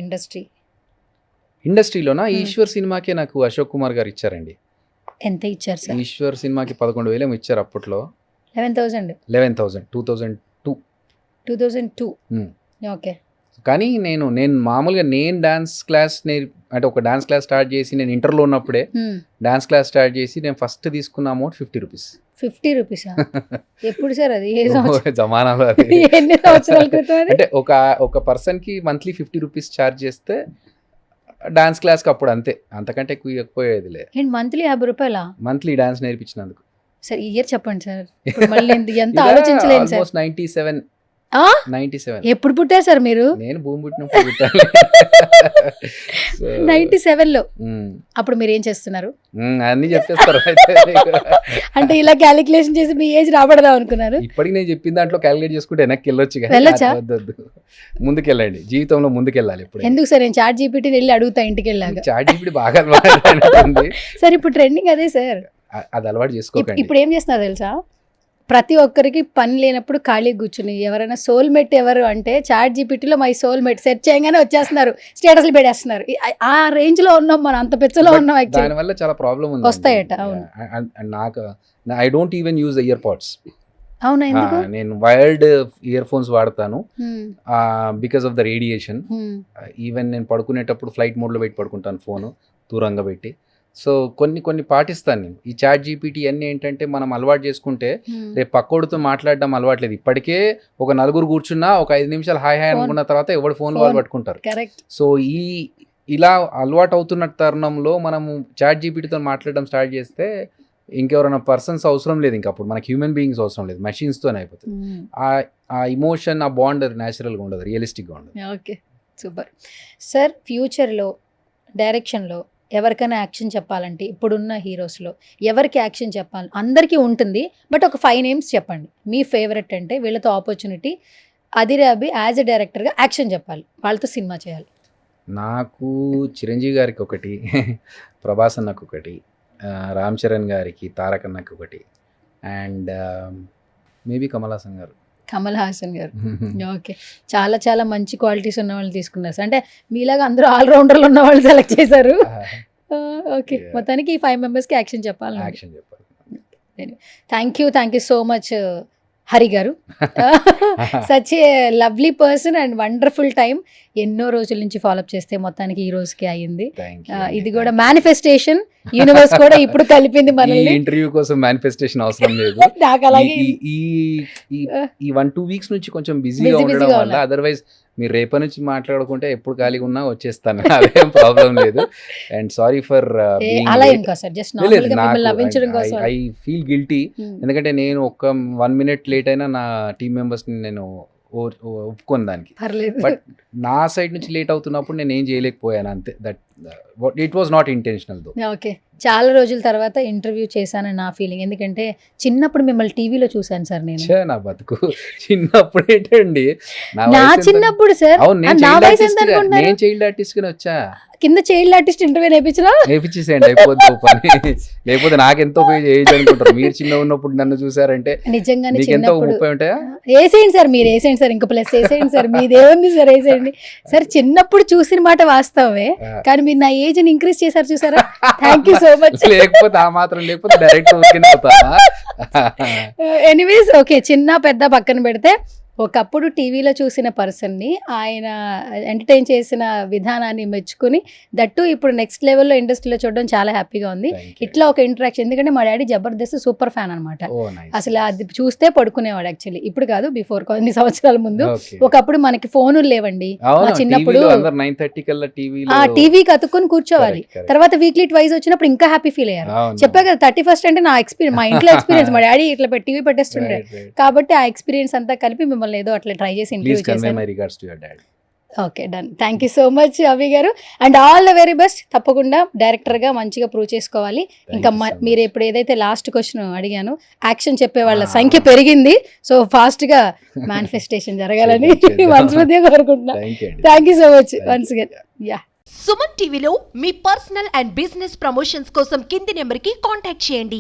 ఇండస్ట్రీలోనా? ఈశ్వర్ సినిమాకే నాకు అశోక్ కుమార్ గారు ఇచ్చారండి. ఎంత ఇచ్చారు సార్? ఈశ్వర్ సినిమాకి 11,000 ఇచ్చారు అప్పట్లో. 11,000? 11,000 2002. ఓకే. కానీ నేను మామూలుగా నేను డాన్స్ క్లాస్ అంటే ఒక డాన్స్ క్లాస్ స్టార్ట్ చేసి నేను ఇంటర్లో ఉన్నప్పుడే డాన్స్ క్లాస్ స్టార్ట్ చేసి నేను ఫస్ట్ తీసుకున్న అమౌంట్ 50 రూపీస్. 50 రూపీసా? ఎప్పుడు సార్ అది? జమానాలో అది. ఎన్ని సంవత్సరాల క్రితం అది? అంటే ఒక పర్సన్కి మంత్లీ 50 రూపీస్ ఛార్జ్ చేస్తే డాన్స్ క్లాస్కి అప్పుడు అంతే, అంతకంటే ఎక్కువపోయేదిలే. ఏంటి మంత్లీ 50 రూపాయలా? మంత్లీ డాన్స్ నేర్పించినందుకు. సార్ ఇయర్ చెప్పండి సార్. ఇప్పుడు మళ్ళీ ఎంత ఆలోచించలేను సార్. ఆల్మోస్ట్ 97. ఎప్పుడు పుట్టారు సార్ మీరు? నేను భూమి పుట్టినప్పుడు పుట్టాను. 97లో. అప్పుడు మీరు ఏం చేస్తున్నారు? అన్ని చెప్పేస్తారు. అంటే ఇలా క్యాలిక్యులేషన్ చేసి మీ ఏజ్ రాబడదాం అనుకున్నారు? ఇప్పటికి నేను చెప్పిన దాంట్లో క్యాలిక్యులేట్ చేసుకుంటే వెనక్కి వెళ్ళొచ్చు. వెళ్ళొచ్చా? ముందుకెళ్ళండి, జీవితంలో ముందుకెళ్ళాలి. ఇప్పుడు ఎందుకు సార్? నేను చాట్ జీపీటీని వెళ్ళి అడుగుతా ఇంటికి వెళ్ళాక. చాట్ జీపీటీ బాగా అలవాటు. సార్ ఇప్పుడు ట్రెండింగ్ అదే సార్. అది అలవాటు చేసుకోకండి. ఇప్పుడు ఏం చేస్తున్నారు తెలుసా? ప్రతి ఒక్కరికి పని లేనప్పుడు ఖాళీ కూర్చుని ఎవరైనా సోల్మేట్ ఎవరు అంటే చాట్ జీపీటీలో మై సోల్మేట్ సెర్చ్ చేయగానే వచ్చేస్తున్నారు, స్టేటస్లు పెట్టేస్తున్నారు. ఆ రేంజ్ లో ఉన్నాం మనం, అంత పిచ్చలో ఉన్నాం. దానివల్ల చాలా ప్రాబ్లం ఉంది. వస్తాయట. అవును. నాకు I don't even use year pads. అవునా? ఎందుకు? నేను వైర్డ్ ఇయర్ ఫోన్స్ వాడతాను because of the radiation. Even నేను పడుకునేటప్పుడు ఫ్లైట్ మోడ్లో పెట్టి పడుకుంటాను, ఫోను దూరంగా పెట్టి. సో కొన్ని పాటిస్తాను నేను. ఈ చాట్ జీపీటీ అన్నీ ఏంటంటే మనం అలవాటు చేసుకుంటే రేపు పక్కోడితో మాట్లాడడం అలవాట్లేదు. ఇప్పటికే ఒక నలుగురు కూర్చున్నా ఒక 5 నిమిషాలు హాయ్ అనుకున్న తర్వాత ఎవడు ఫోన్ వాళ్ళు పట్టుకుంటారు. సో ఇలా అలవాటు అవుతున్న తరుణంలో మనము చాట్ జీపీటీతో మాట్లాడడం స్టార్ట్ చేస్తే ఇంకెవరైనా పర్సన్స్ అవసరం లేదు. ఇంకా అప్పుడు మనకి హ్యూమన్ బీయింగ్స్ అవసరం లేదు, మెషిన్స్తోనే అయిపోతుంది. ఆ ఇమోషన్, ఆ బాండ్ న్యాచురల్గా ఉండదు, రియలిస్టిక్గా ఉండదు. Okay, super sir. ఫ్యూచర్లో డైరెక్షన్లో ఎవరికైనా యాక్షన్ చెప్పాలంటే ఇప్పుడున్న హీరోస్లో ఎవరికి యాక్షన్ చెప్పాలి? అందరికీ ఉంటుంది, బట్ ఒక 5 నేమ్స్ చెప్పండి మీ ఫేవరెట్. అంటే వీళ్ళతో ఆపర్చునిటీ అదిరాబి యాజ్ ఎ డైరెక్టర్గా యాక్షన్ చెప్పాలి, వాళ్ళతో సినిమా చేయాలి. నాకు చిరంజీవి గారికి ఒకటి, ప్రభాస్ అన్నకు ఒకటి, రామ్ చరణ్ గారికి, తారక్ అన్నకు ఒకటి, అండ్ మేబీ కమల్ హాసన్ గారు. కమల్ హాసన్ గారు. ఓకే, చాలా చాలా మంచి క్వాలిటీస్ ఉన్న వాళ్ళు తీసుకున్నారు సార్. అంటే మీలాగా అందరూ ఆల్రౌండర్లు ఉన్న వాళ్ళు సెలెక్ట్ చేశారు. ఓకే, మొత్తానికి ఈ 5 మెంబర్స్కి యాక్షన్ చెప్పాలి. Thank you so much Hari గారు. Such a lovely person and wonderful time. ఎన్నో రోజుల నుంచి ఫాలోఅప్ చేస్తే మొత్తానికి ఈ రోజుకి అయ్యింది. ఇది కూడా మేనిఫెస్టేషన్, యూనివర్స్ కూడా ఇప్పుడు కలిపింది మనల్ని. ఇంటర్వ్యూ కోసం మేనిఫెస్టేషన్ అవసరం లేదు. నాకు అలాగే ఈ 1-2 వీక్స్ నుంచి కొంచెం బిజీగా ఉండడం వల్ల, అదర్వైజ్ మీరు రేపటి నుంచి మాట్లాడుకుంటే ఎప్పుడు ఖాళీగా ఉన్నా వచ్చేస్తాను, అదేం ప్రాబ్లం లేదు. అండ్ సారీ ఫర్ అలా ఏం కాదు సార్, జస్ట్ నార్మల్గా మిమ్మల్ని నవ్వించడం కోసం. ఐ ఫీల్ గిల్టీ, ఎందుకంటే నేను ఒక 1 మినిట్ లేట్ అయినా నా టీమ్ మెంబర్స్ ని నేను ఒప్పుకోను దానికి. బట్ నా సైడ్ నుంచి లేట్ అవుతున్నప్పుడు నేను ఏం చేయలేకపోయాను, అంతే. That it was not intentional though. Okay, చాలా రోజుల తర్వాత ఇంటర్వ్యూ చేశానని నా ఫీలింగ్. ఎందుకంటే చిన్నప్పుడు మిమ్మల్ని టీవీలో చూసాను సార్ నేను. నా బతుకు చిన్నప్పుడు ఏంటండి, నా చిన్నప్పుడు సార్. నేను చైల్డ్ ఆర్టిస్ట్ గా వచ్చా. కింద చైల్డ్ ఆర్టిస్ట్ ఇంటర్వ్యూ నేర్పించేసేయండి, అయిపోద్ది పని. లేకపోతే నాకెంతో ఏజ్ అనుకుంటారు. మీరు చిన్న ఉన్నప్పుడు నన్ను చూసారంటే నిజంగానే ఎంతో 30 ఉంటాయా? వేసేయండి సార్, మీరు వేసేయండి సార్, ఇంకా ప్లస్ వేసేయండి సార్, మీదేముంది సార్, వేసేయండి సార్. చిన్నప్పుడు చూసిన మాట వాస్తవమే, కానీ మీరు నా ఏజ్ ని ఇంక్రీజ్ చేశారు చూసారా. Thank you so much. లేకపోతే ఆ మాత్రం లేకపోతే డైరెక్ట్ ఊరికే అవుతారా? ఎనీవేస్, ఓకే, చిన్న పెద్ద పక్కన పెడితే ఒకప్పుడు టీవీలో చూసిన పర్సన్ని ఆయన ఎంటర్టైన్ చేసిన విధానాన్ని మెచ్చుకుని దట్టు ఇప్పుడు నెక్స్ట్ లెవెల్లో ఇండస్ట్రీలో చూడడం చాలా హ్యాపీగా ఉంది. ఇట్లా ఒక ఇంటరాక్షన్, ఎందుకంటే మా డాడీ జబర్దస్త్ సూపర్ ఫ్యాన్ అనమాట. అసలు అది చూస్తే పడుకునేవాడు యాక్చువల్లీ. ఇప్పుడు కాదు, బిఫోర్ కొన్ని సంవత్సరాల ముందు. ఒకప్పుడు మనకి ఫోనులు లేవండి చిన్నప్పుడు, టీవీకి అతుక్కుని కూర్చోవాలి. తర్వాత వీక్లీ ట్వైస్ వచ్చినప్పుడు ఇంకా హ్యాపీ ఫీల్ అయ్యారు. చెప్పా కదా, 31st అంటే నా ఎక్స్పీరియన్స్, మా ఇంట్లో ఎక్స్పీరియన్స్. మా డాడీ ఇట్లా టీవీ పెట్టేస్తుండే, కాబట్టి ఆ ఎక్స్పీరియన్స్ అంతా కలిపి ఏదో అట్లా ట్రై చేసి ఇంటర్వ్యూ చేశాను. Okay, done. Thank you so much Abhi గారు, and all the very best. తప్పకుండా డైరెక్టర్ గా మంచిగా ప్రూవ్ చేసుకోవాలి. ఇంకా మీరు ఇప్పుడు ఏదైతే లాస్ట్ క్వశ్చన్ అడిగాను, యాక్షన్ చెప్పే వాళ్ళ సంఖ్య పెరిగింది, సో ఫాస్ట్ గా మేనిఫెస్టేషన్ జరగాలని మనస్ఫూర్తిగా కోరుకుంటున్నా. Thank you so much once again. Yeah, Suman టీవీలో మీ పర్సనల్ అండ్ బిజినెస్ ప్రమోషన్స్ కోసం కింది నెంబర్కి కాంటాక్ట్ చేయండి.